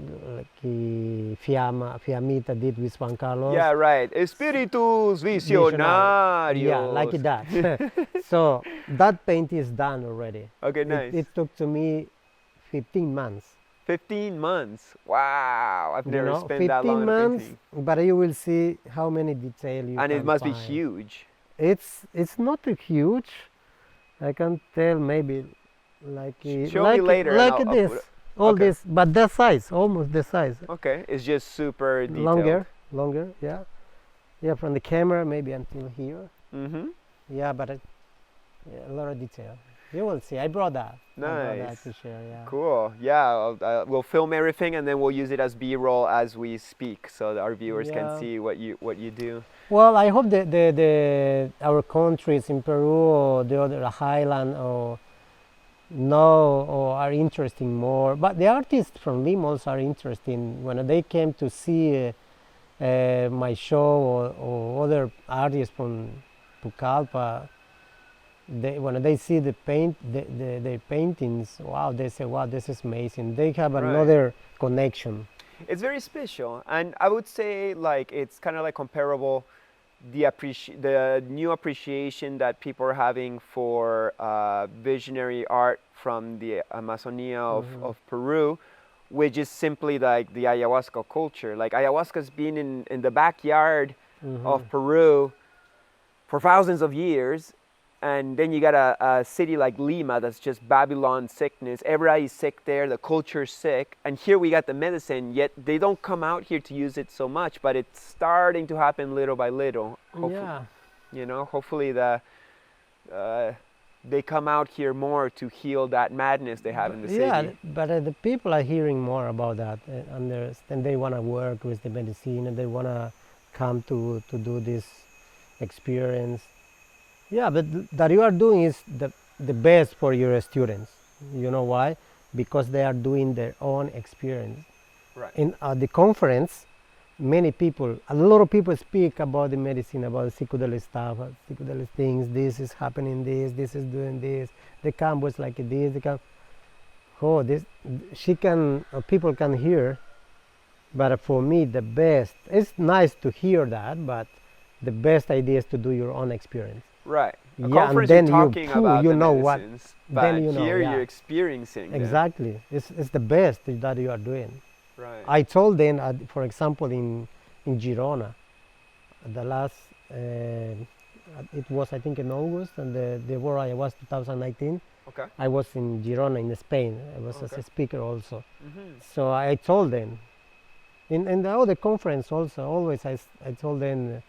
Fiamita did with Juan Carlos. Yeah, right. Espíritus visionarios. Yeah, like that. So that painting is done already. Okay, nice. It took to me 15 months. 15 months. Wow, I've never spent that 15 long on a months, painting. but you will see how many details you And can it must be find. huge. It's not huge. I can tell maybe like Show like, me later. and like I'll this, put it- all okay. this, but the size, almost the size. Okay, it's just super detailed. Longer, yeah. Yeah, from the camera maybe until here. Mm-hmm. Yeah, but a lot of detail. You will see. I brought that. I brought that Nice. to share. Yeah. Cool. Yeah, we'll film everything and then we'll use it as B-roll as we speak, so that our viewers can Yeah. see what you do. Well, I hope that our countries in Peru or the other highland or are interesting more. But the artists from Lima also are interesting. When they came to see my show or other artists from Pucallpa, when they see the paintings, wow, they say, wow, this is amazing. They have Right. another connection. It's very special, and I would say like it's kind of like comparable the new appreciation that people are having for visionary art from the Amazonia of Peru, which is simply like the ayahuasca culture. Like ayahuasca's been in the backyard of Peru for thousands of years, and then you got a city like Lima that's just Babylon sickness. Everybody's sick there, the culture's sick, and here we got the medicine, yet they don't come out here to use it so much, but it's starting to happen little by little. Yeah. Hopefully they come out here more to heal that madness they have in the city. Yeah, but the people are hearing more about that, and they want to work with the medicine, and they want to come to do this experience. Yeah, but that you are doing is the best for your students. You know why? Because they are doing their own experience. Right. In the conference, a lot of people speak about the medicine, about the psychedelic stuff, psychedelic things. This is happening. This is doing this. The camp was like this. The camp. Oh, this people can hear. But for me, the best. It's nice to hear that, but the best idea is to do your own experience. Right. Yeah, Conference and then you're talking about you the know what. medicines, Then but you know, here yeah. you're experiencing them. Exactly. It's the best that you are doing. Right. I told them, for example, in Girona, the last, it was I think in August, and the where I was 2019. Okay. I was in Girona in Spain. I was as Okay. a speaker also. Mm-hmm. So I told them, in the other conference also, always I told them,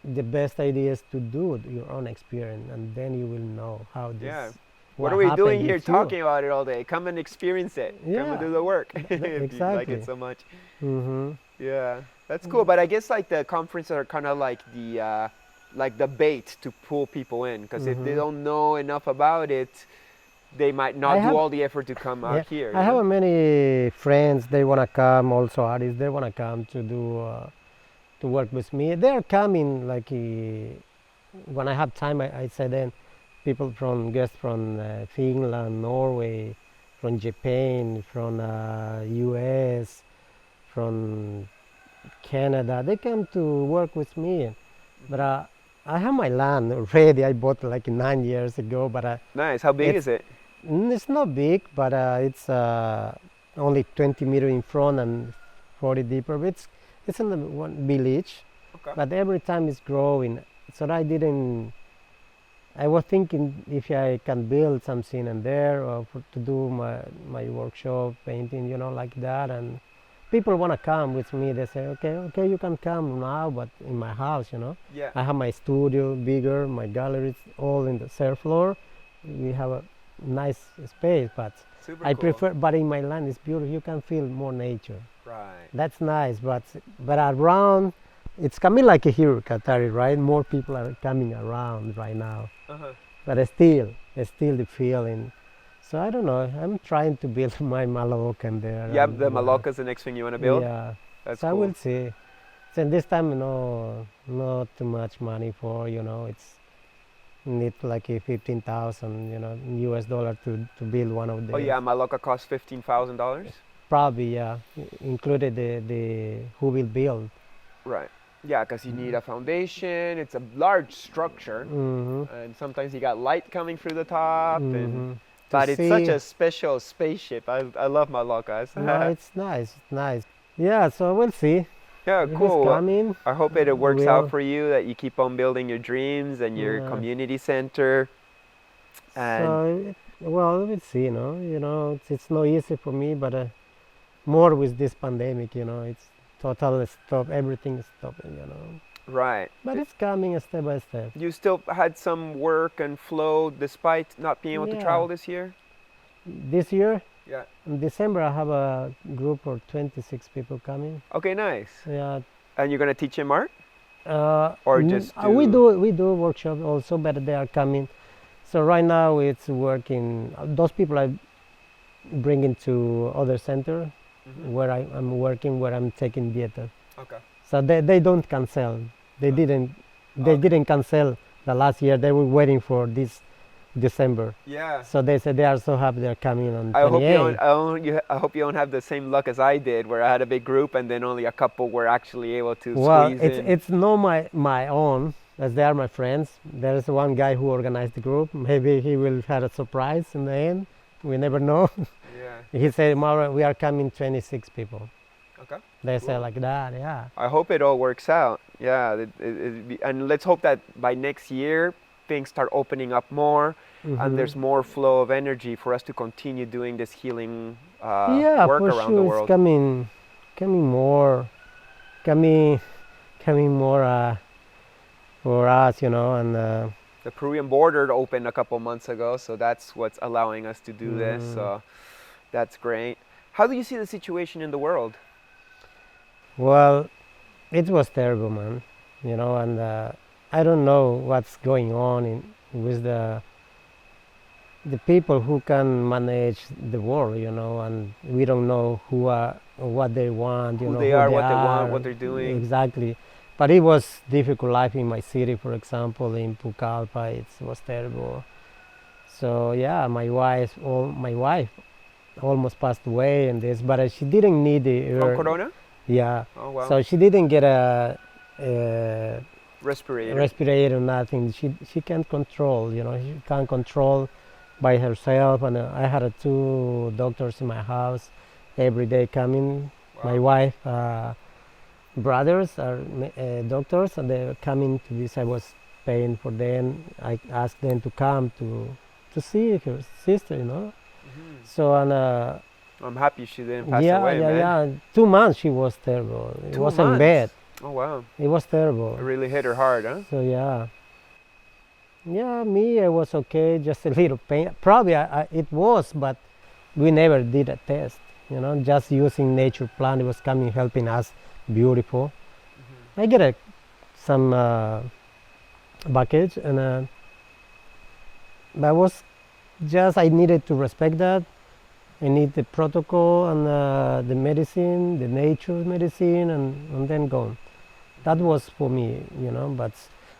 the best idea is to do your own experience, and then you will know how this. Yeah. What are we doing happened here with you. talking about it all day? Come and experience it. Come Yeah. and do the work if you like Exactly. it so much. Mm-hmm. Yeah, that's cool. But I guess like the conferences are kind of like the bait to pull people in, because if they don't know enough about it, they might not do all the effort to come out here. I have many friends. They want to come. Also artists. They want to come to do to work with me. They are coming like when I have time. I say then people from guests from Finland, Norway, from Japan, from U.S., from Canada. They come to work with me. But I have my land already. I bought like 9 years ago. But Nice. How big is it? it's not big, but it's only 20 meters in front and 40 deeper. But it's in the one village. Okay. But every time it's growing. So I was thinking if I can build something in there or to do my workshop, painting, like that. And people want to come with me. They say, okay, you can come now, but in my house, Yeah. I have my studio bigger, my galleries all in the third floor. We have a nice space, but Super I cool. prefer, but in my land it's beautiful. You can feel more nature. Right. That's nice, but around, it's coming like a here, Qatari, right? More people are coming around right now. Uh-huh. but I still the feeling. So I don't know. I'm trying to build my malocan there. Yeah, and, the Maloca is the next thing you want to build? Yeah. That's So I cool. will see. So this time, not too much money for, it's need like a 15,000, US dollar to build one of the. Oh yeah, Maloca costs $15,000? Probably, yeah, included the who will build. Right. Yeah, because you need a foundation. It's a large structure, Mm-hmm. and sometimes you got light coming through the top. Mm-hmm. And but it's such a special spaceship. I love Malocas. No, it's nice. It's nice. Yeah, so we'll see. Yeah, If it's cool. coming. I hope it works We'll- out for you, that you keep on building your dreams and your Yeah. community center. And So, well, we'll see. It's not easy for me, but more with this pandemic. It's total stop. Everything is stopping. right. But it's coming step by step. You still had some work and flow despite not being able to Yeah. travel this year? This year, Yeah. in December, I have a group of 26 people coming. Okay, nice. Yeah. And you're going to teach him art? Uh, Or n- just we do workshop also, but they are coming. So right now it's working. Those people I bringing to other center where I'm working, where I'm taking theater. Okay. So they don't cancel. They didn't cancel the last year. They were waiting for this December. Yeah. So they said they are so happy they're coming on I hope 28. I hope you don't have the same luck as I did, where I had a big group and then only a couple were actually able to Well, squeeze in. it's not my own, as they are my friends. There is one guy who organized the group. Maybe he will have a surprise in the end. We never know. Yeah. He said, Mauro, we are coming 26 people. Okay. They say Cool. like that, yeah. I hope it all works out. Yeah. And let's hope that by next year things start opening up more and there's more flow of energy for us to continue doing this healing Yeah, work for around sure. the It's world. coming more for us, and The Peruvian border opened a couple months ago, so that's what's allowing us to do this. So that's great. How do you see the situation in the world? well, it was terrible, man. And I don't know what's going on with the people who can manage the world, and we don't know what they want, Who they are, what they want, what they're doing. Exactly. But it was difficult life in my city, for example, in Pucallpa. It was terrible. So yeah, my wife almost passed away in this, but she didn't need From Corona? Yeah. Oh wow. So she didn't get a Respirator. respirator, nothing. She can't control. She can't control by herself. And I had 2 doctors in my house every day coming. Wow. My wife, brothers are doctors, and they were coming to this. I was paying for them. I asked them to come to see her sister. So and I'm happy she didn't pass yeah, away, man. yeah. 2 months she was terrible. It 2 was in months? bed. Oh wow. It was terrible. It really hit her hard, huh? So yeah. Yeah, me, I was okay, just a little pain. Probably it was, but we never did a test. Just using nature plant, it was coming, helping us. Beautiful. I get some package, and but was just I needed to respect that. I need the protocol and the medicine, the nature medicine, and then go. That was for me, but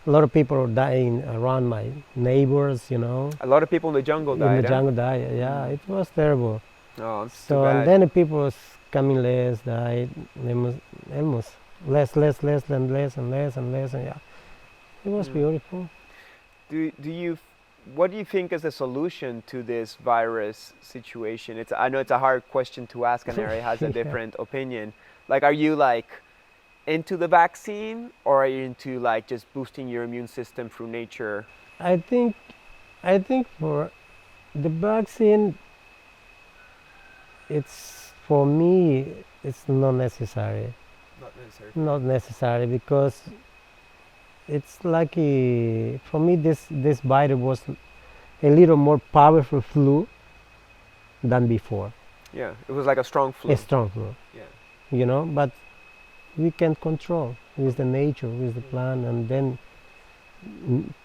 a lot of people are dying around my neighbors, A lot of people in the jungle died. in the jungle died. Yeah, it was terrible. Oh, it's So too bad. and then the people was coming less, died, almost less, and less, and yeah, it was beautiful. What do you think is the solution to this virus situation? I know it's a hard question to ask, and Ari has a Yeah. different opinion. Like, are you into the vaccine, or are you into just boosting your immune system through nature? I think for the vaccine, it's for me, it's not necessary. Not necessarily. Not necessary because it's like for me this virus was a little more powerful flu than before. Yeah, it was like a strong flu. A strong flu. Yeah. But we can control with the nature, with the plant, and then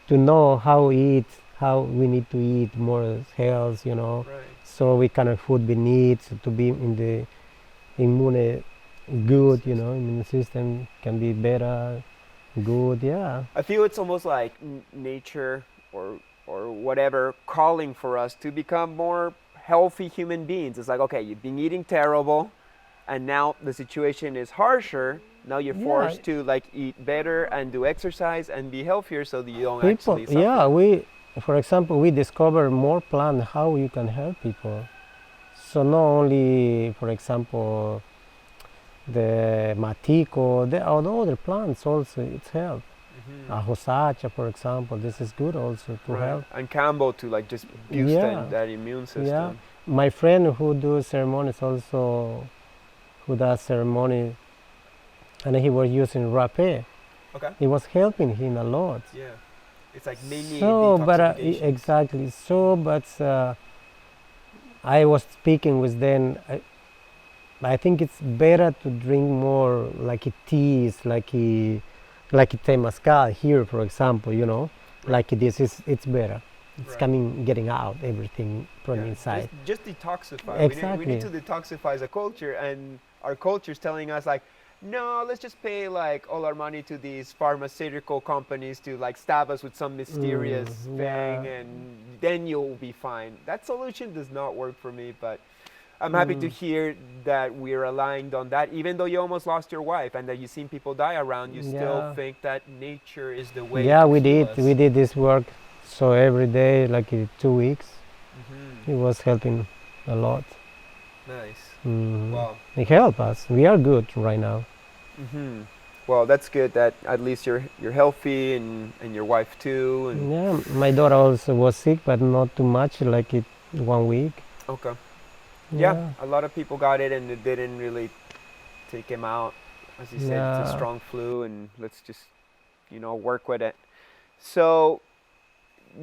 to know how how we need to eat more health, you know, Right. so we kind of food we need to be in the immune good, you know, immune system can be better, good, yeah. I feel it's almost like nature or whatever calling for us to become more healthy human beings. It's like, okay, you've been eating terrible, and now the situation is harsher. Now you're Yeah. forced to like eat better and do exercise and be healthier so that you don't People, actually suffer. yeah, we, for example, we discover more plan how you can help people. So not only, for example, the matico, all the other plants also, it's help. Ahosacha, for example, this is good also to Right. help. And Campbell to like just boost Yeah. that immune system. Yeah, my friend who does ceremonies also, who does ceremony, and he was using rapé. Okay. It was helping him a lot. Yeah. It's like mini So, but detoxifications. exactly. So, but I was speaking with them. I think it's better to drink more like teas, like temazcal here, for example. You know, like this is it's better. It's Right. coming, getting out everything from Yeah, inside. Just detoxify. Exactly. We need to detoxify as a culture, and our culture is telling us like, no, let's just pay like all our money to these pharmaceutical companies to like stab us with some mysterious thing, yeah. and then you'll be fine. That solution does not work for me, but I'm happy to hear that we're aligned on that. Even though you almost lost your wife and that you've seen people die around, you still Yeah. think that nature is the way. Yeah, to we heal did. us. We did this work. So every day, like 2 weeks, Mhm. it was helping a lot. Nice. Mhm. Wow. It helped us. We are good right now. Mm-hmm. Well, that's good that at least you're healthy and your wife too. And Yeah, my daughter also was sick, but not too much, like 1 week. okay, yeah, a lot of people got it and it didn't really take him out. As you said, it's a Yeah. strong flu, and let's just work with it. So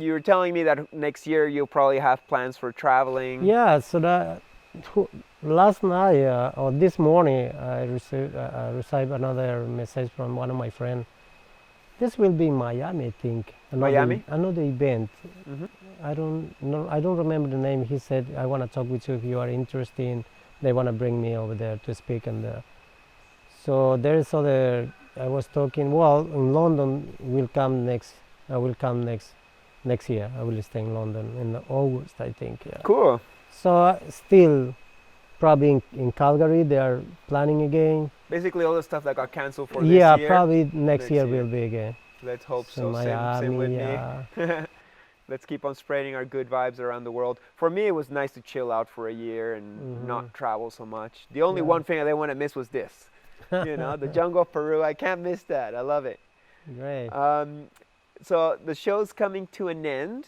you were telling me that next year you'll probably have plans for traveling. Yeah, so last night or this morning, I received another message from one of my friends. This will be in Miami, I think. Miami? Another event. Mm-hmm. I don't know. I don't remember the name. He said, "I want to talk with you if you are interested." They want to bring me over there to speak, and so there is other. I was talking. Well, in London, will come next. I will come next year. I will stay in London in August, I think. Yeah. Cool. So still, probably in Calgary, they are planning again. Basically, all the stuff that got canceled for Yeah, this year. probably next year year. will be again. Let's hope so. Miami, Same with yeah. me. Let's keep on spreading our good vibes around the world. For me, it was nice to chill out for a year and not travel so much. The only Yeah. one thing I didn't want to miss was this. The jungle of Peru. I can't miss that. I love it. Great. So the show's coming to an end.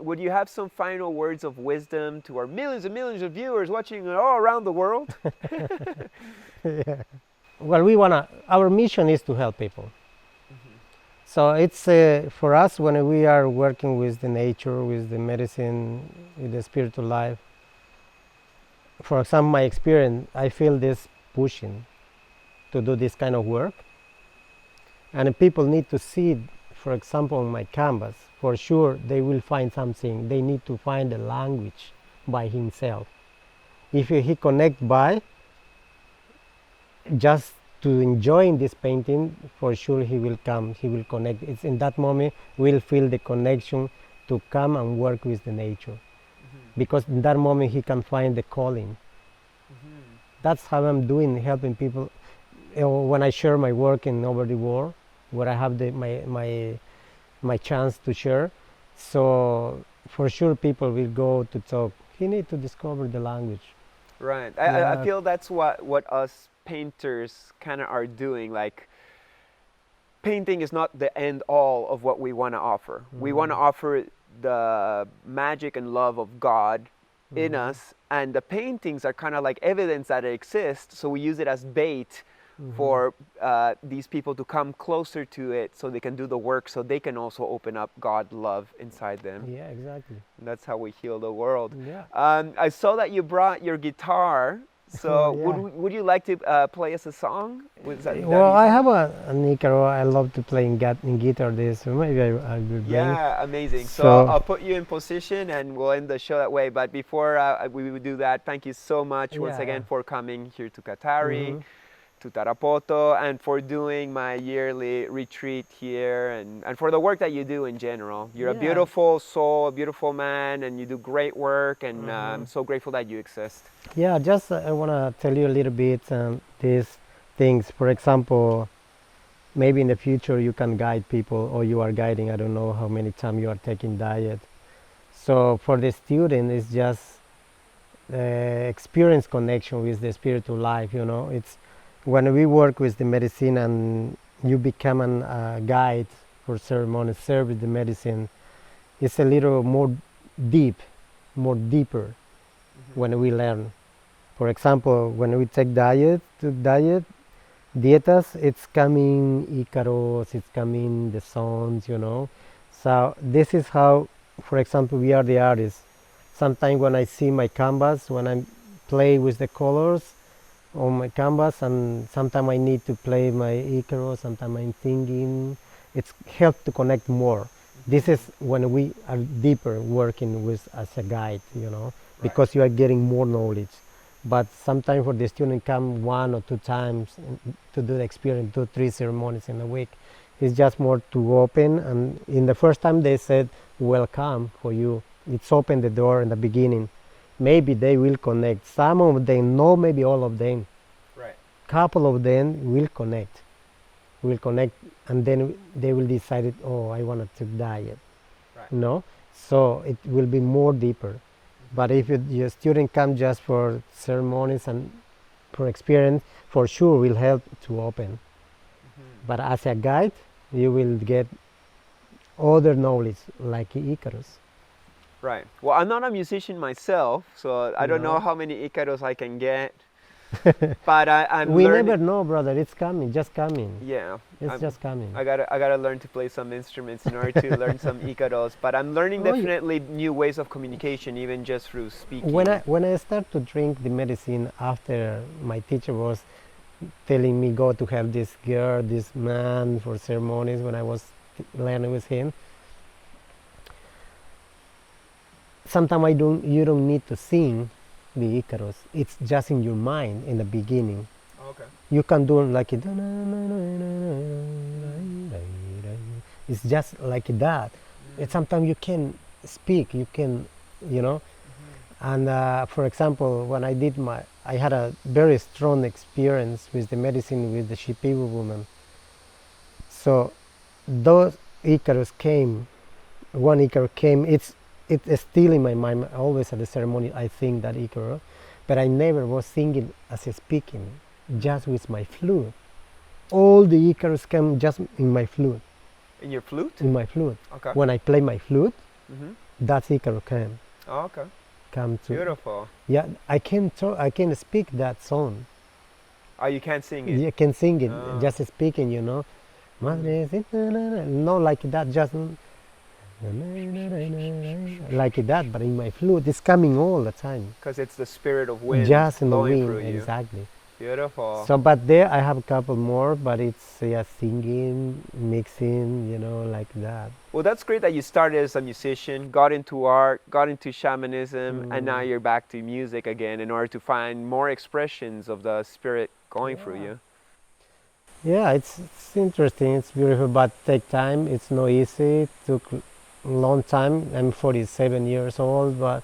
Would you have some final words of wisdom to our millions and millions of viewers watching all around the world? Yeah. Well, our mission is to help people. So it's for us when we are working with the nature, with the medicine, with the spiritual life. For example, my experience, I feel this pushing to do this kind of work. And people need to see, for example, on my canvas, for sure they will find something. They need to find a language by himself. If he connect by, just to enjoying this painting, for sure he will come, he will connect. It's in that moment we'll feel the connection to come and work with the nature. Because in that moment he can find the calling. That's how I'm doing, helping people. When I share my work over the world, where I have my chance to share, so for sure people will go to talk. He need to discover the language. Right. I Yeah. feel that's what us painters kind of are doing. Like, painting is not the end all of what we want to offer. We want to offer the magic and love of God in us, and the paintings are kind of like evidence that it exists. So we use it as bait for these people to come closer to it, so they can do the work, so they can also open up God love inside them. Yeah, exactly. And that's how we heal the world. Yeah. I saw that you brought your guitar So Yeah. would you like to play us a song? Well, I have an Icaro. I love to play in guitar. This so maybe I will bring. Yeah, amazing. So So- I'll put you in position and we'll end the show that way. But before we would do that, thank you so much once Yeah, again yeah. for coming here to Qatari, Mhm. to Tarapoto, and for doing my yearly retreat here and for the work that you do in general. You're a Yeah. beautiful soul, a beautiful man, and you do great work, and Mm-hmm. I'm so grateful that you exist. Yeah, just I want to tell you a little bit these things. For example, maybe in the future you can guide people, or you are guiding. I don't know how many times you are taking diet. So for the student, it's just experience connection with the spiritual life. You know, it's when we work with the medicine and you become a guide for ceremony, serve with the medicine. It's a little more deeper when we learn. For example, when we take dietas, it's coming Icaros, it's coming the sons, you know. So this is how, for example, we are the artists. Sometimes when I see my canvas, when I play with the colors on my canvas, and sometimes I need to play my Icaros, sometimes I'm thinking, it's helped to connect more. This is when we are deeper working with as a guide, you know, because you are getting more knowledge. But sometimes for the student come 1 or 2 times to do the experience, 2, 3 ceremonies in a week. It's just more to open, and in the first time they said welcome for you. It's open the door in the beginning. Maybe they will connect. Some of them, no, maybe all of them. Right. Couple of them will connect. And then they will decide, oh, I want to diet. Right. No, so it will be more deeper. But if your student come just for ceremonies and for experience, for sure will help to open. But as a guide, you will get other knowledge like Icarus. Right. Well, I'm not a musician myself, so I don't know No. how many Icaros I can get. But I'm We learning. never know, brother. It's coming, just coming. Yeah. It's I'm- just coming. I gotta learn to play some instruments in order to learn some Icaros. But I'm learning Oh, you- definitely new ways of communication, even just through speaking. When I start to drink the medicine, after my teacher was telling me go to help this girl, this man for ceremonies, when I was learning with him, sometimes you don't need to sing the Icarus. It's just in your mind in the beginning. Okay. You can do like it. It's just like that. And sometimes you can speak. You can, you know. And for example, when I had a very strong experience with the medicine with the Shipibo woman. So those Icarus came. One Icarus came. It's still in my mind. Always at the ceremony, I think that Icarus, but I never was singing as a speaking, just with my flute. All the Icarus came just in my flute. In your flute? In my flute. Okay. When I play my flute, Mm-hmm. that Icarus came. Oh, okay. Come to. Beautiful. Yeah, I can speak that song. Oh, you can't sing it. You can sing it, Ah. just speaking, you know. No, like that, just like that, but in my flute, it's coming all the time. Because it's the spirit of wind Just in the blowing wind, through you. exactly. Beautiful. So, but there I have a couple more, but it's singing, mixing, you know, like that. Well, that's great that you started as a musician, got into art, got into shamanism, and now you're back to music again in order to find more expressions of the spirit going through you. Yeah, it's interesting, it's beautiful, but take time. It's not easy. It took a long time. I'm 47 years old, but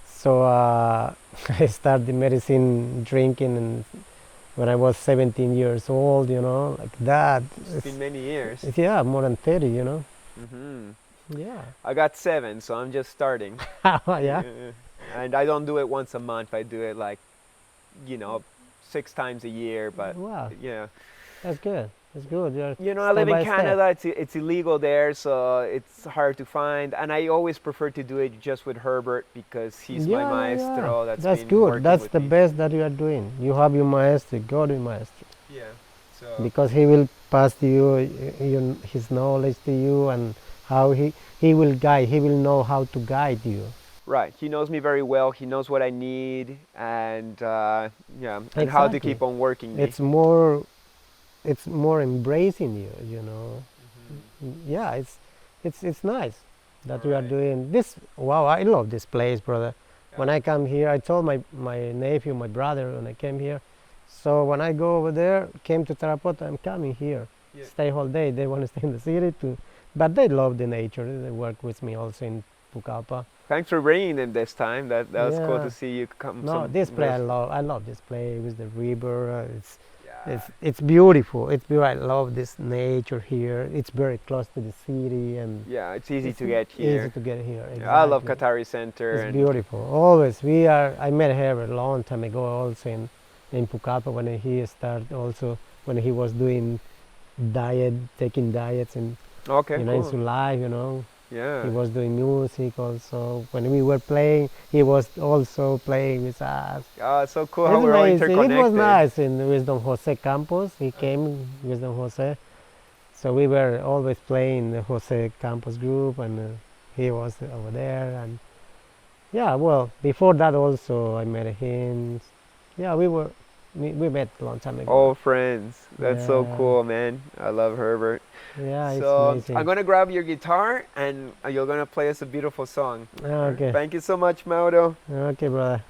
so I started medicine drinking and when I was 17 years old, you know, like that. It's been many years. Yeah, more than 30, you know. Hmm. Yeah. I got 7, so I'm just starting. Yeah. And I don't do it once a month. I do it like, 6 times a year. But Wow. yeah, That's good. That's good. I live in Canada. It's illegal there, so it's hard to find. And I always prefer to do it just with Herbert because he's my maestro. That's been good. working That's with the me. best that you are doing. You have your maestro, God your maestro, Yeah. So because he will pass to you his knowledge to you and how he will guide. He will know how to guide you. Right. He knows me very well. He knows what I need, and yeah, and how to Exactly. keep on working me. It's more embracing you, you know. Yeah, it's nice that we are Right. doing this. Wow, I love this place, brother. When I come here, I told my nephew, my brother, when I came here. So when I go over there, came to Tarapota, I'm coming here, Yeah. stay whole day. They want to stay in the city too, but they love the nature. They work with me also in Pucallpa. Thanks for bringing them this time. That was cool Yeah. to see you come. No, some this place I those- love. I love this place with the river. Yeah. It's beautiful. It's beautiful. I love this nature here. It's very close to the city and Yeah, it's easy it's to get here. Easy to get here. Yeah, I love exactly. Qatari Center. It's And beautiful. Always. I met her a long time ago also in Pucallpa when he started also when he was doing taking diets and okay, you know cool. into life, you know. Yeah. He was doing music also. When we were playing, he was also playing with us. Oh, it's so cool how It's we're all amazing. interconnected. It was nice in Wisdom Jose campus. He came Wisdom Jose, so we were always playing the Jose campus group, and he was over there. And yeah, well, before that also I met him. Yeah, we met a long time ago. All friends. That's so Yeah. cool, man. I love Herbert. Yeah, it's So amazing. I'm gonna grab your guitar and you're gonna play us a beautiful song. Okay, Thank you so much, Mauro. okay, brother.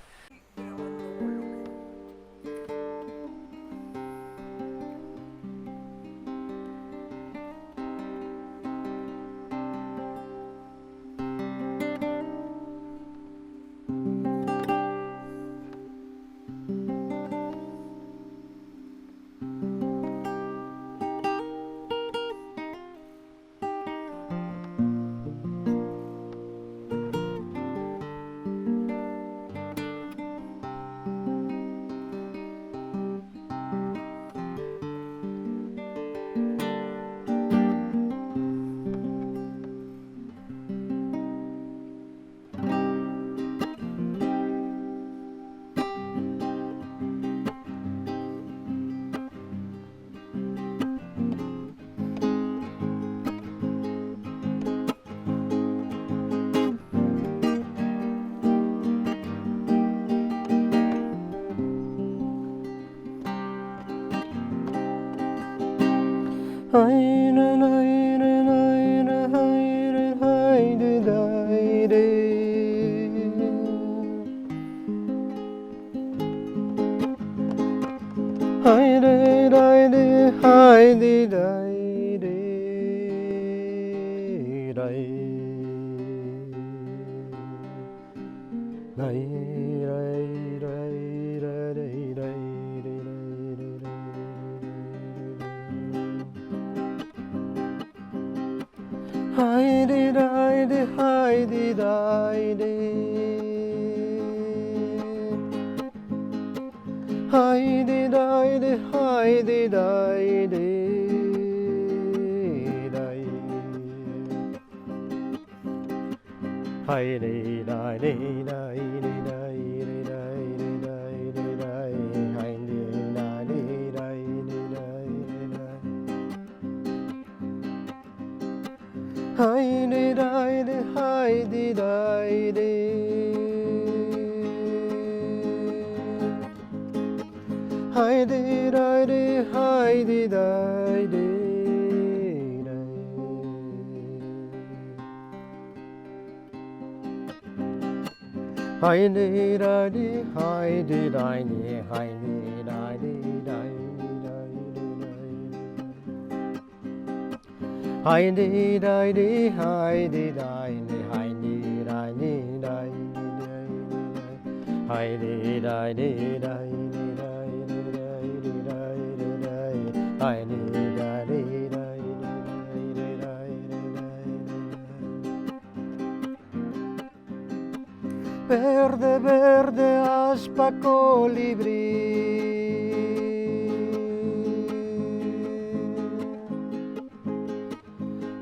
Verde, verde, aspa colibrí.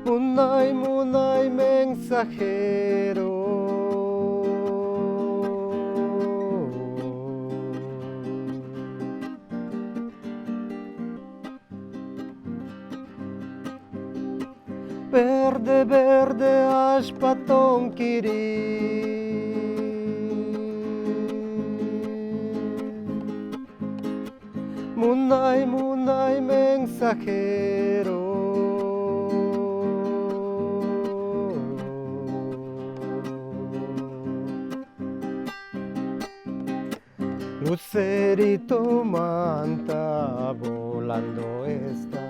Munay, munay, mensajero. Verde, verde, aspa tonquiri. Munay, munay, mensajero. Lucerito manta volando está.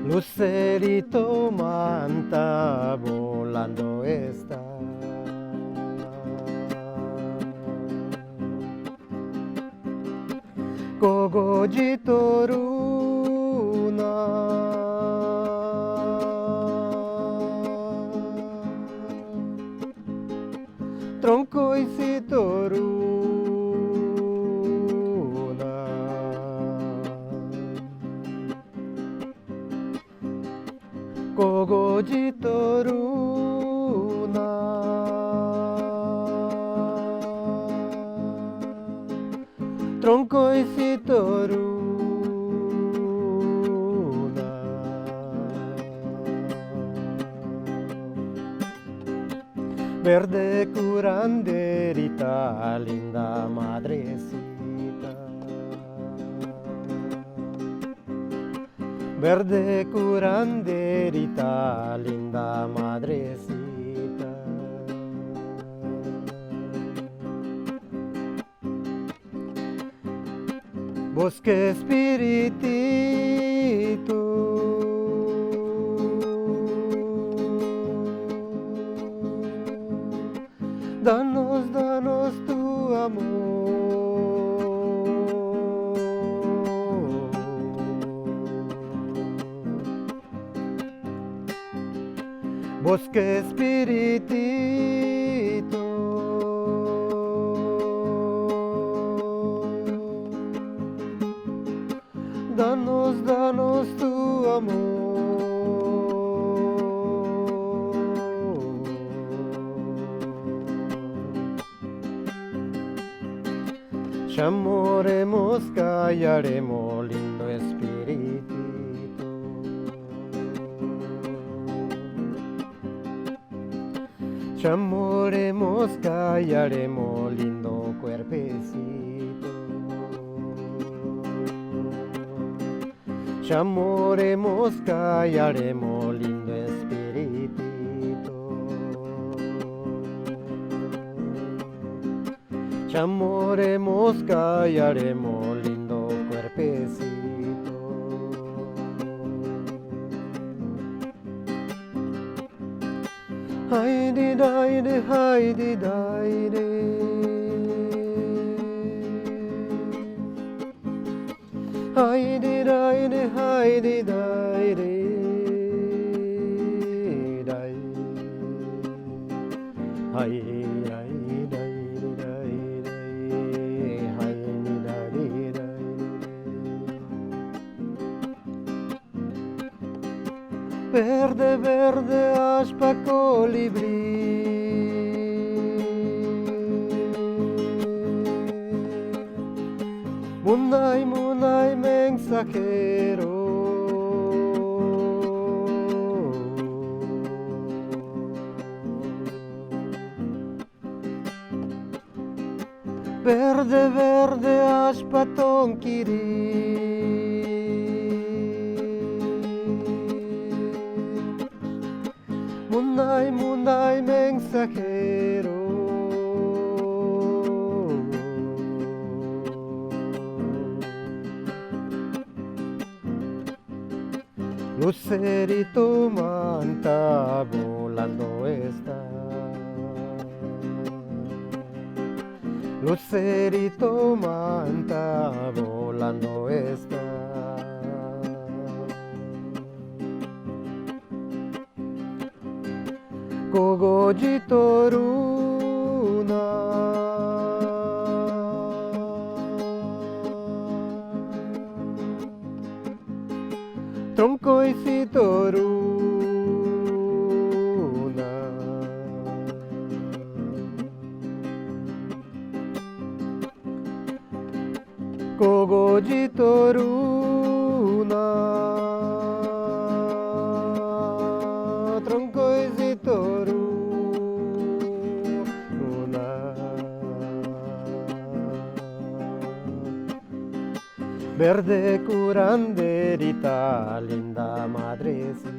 Lucerito manta volando está. Cogojito runa. Tronco y citoruna. Cogojito runa. Tronco y citoruna. Verde curanderita, linda madrecita. Verde curanderita, linda madrecita. Bosque espiritito. Danos, danos tu amor. Bosque espiritito. Danos, danos tu amor. Chamoremos, callaremos, lindo espiritito. Chamoremos, callaremos, lindo cuerpecito. Chamoremos, callaremos, lindo espiritito. Chamoremos, callaremos, lindo cuerpecito. Haide, daide, haide, daide. Haide, daide, haide, daide. Haide, daide, verde, verde, aspa colibrí. Munay, munay, mensajero. Verde, verde, aspa tonquiri. Munay, munay, mensajero. Lucerito manta volando está. Lucerito manta volando está. Cogojito runa. Tronco y citoruna. Cogojito runa. Tronco y citoruna. Verde curanderita, linda madrecita.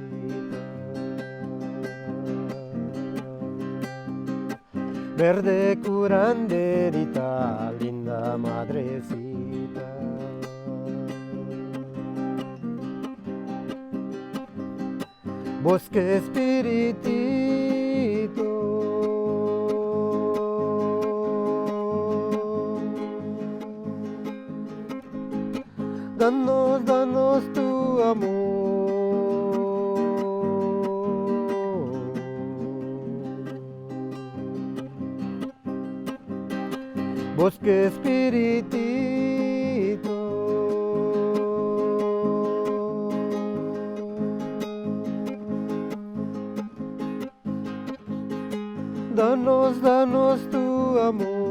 Verde curanderita, linda madrecita. Bosque espiritito, danos tu amor. Bosque espiritito, danos tu amor.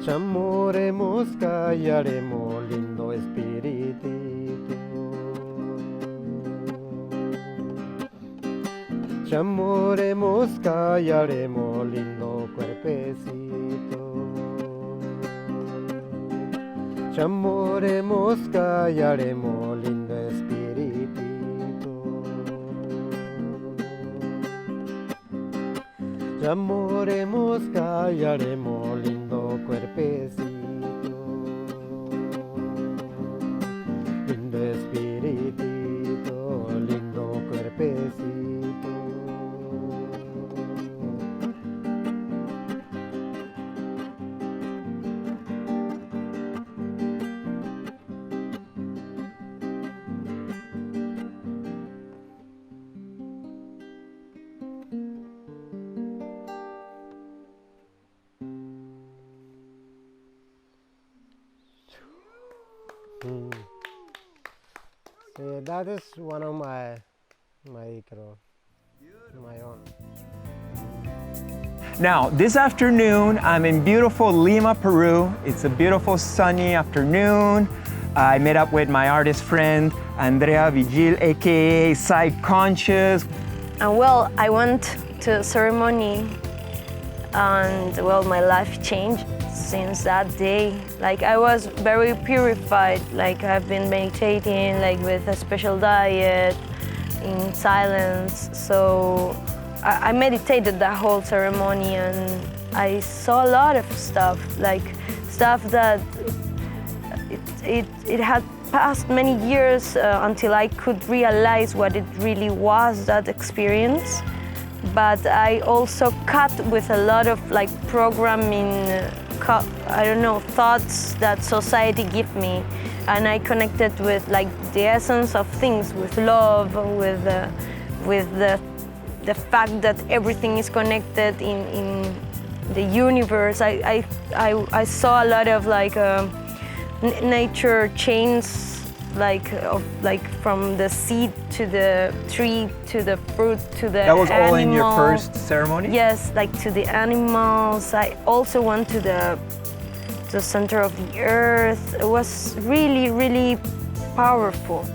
Chamoremos, callaremos, lindo espiritito. Chamoremos, callaremos, lindo cuerpecito. Chamoremos, callaremos, lindo espiritito. Chamoremos, callaremos, lindo cuerpecito. Lindo espiritito, lindo cuerpecito. So that is one of my own. Now, this afternoon, I'm in beautiful Lima, Peru. It's a beautiful sunny afternoon. I met up with my artist friend, Andrea Vigil, aka Side Conscious. And well, I went to a ceremony and well, my life changed since that day. Like I was very purified, like I've been meditating, like with a special diet, in silence. So I meditated that whole ceremony and I saw a lot of stuff, like stuff that it had passed many years until I could realize what it really was, that experience. But I also cut with a lot of like programming, I don't know, thoughts that society give me. And I connected with like the essence of things, with love, with the fact that everything is connected in the universe. I saw a lot of like nature chains, like from the seed to the tree to the fruit to the That was animal. all in your first ceremony? Yes, like to the animals. I also went to the center of the earth. It was really, really powerful.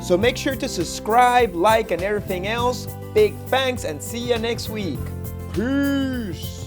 So make sure to subscribe, like, and everything else. Big thanks and see you next week. Peace.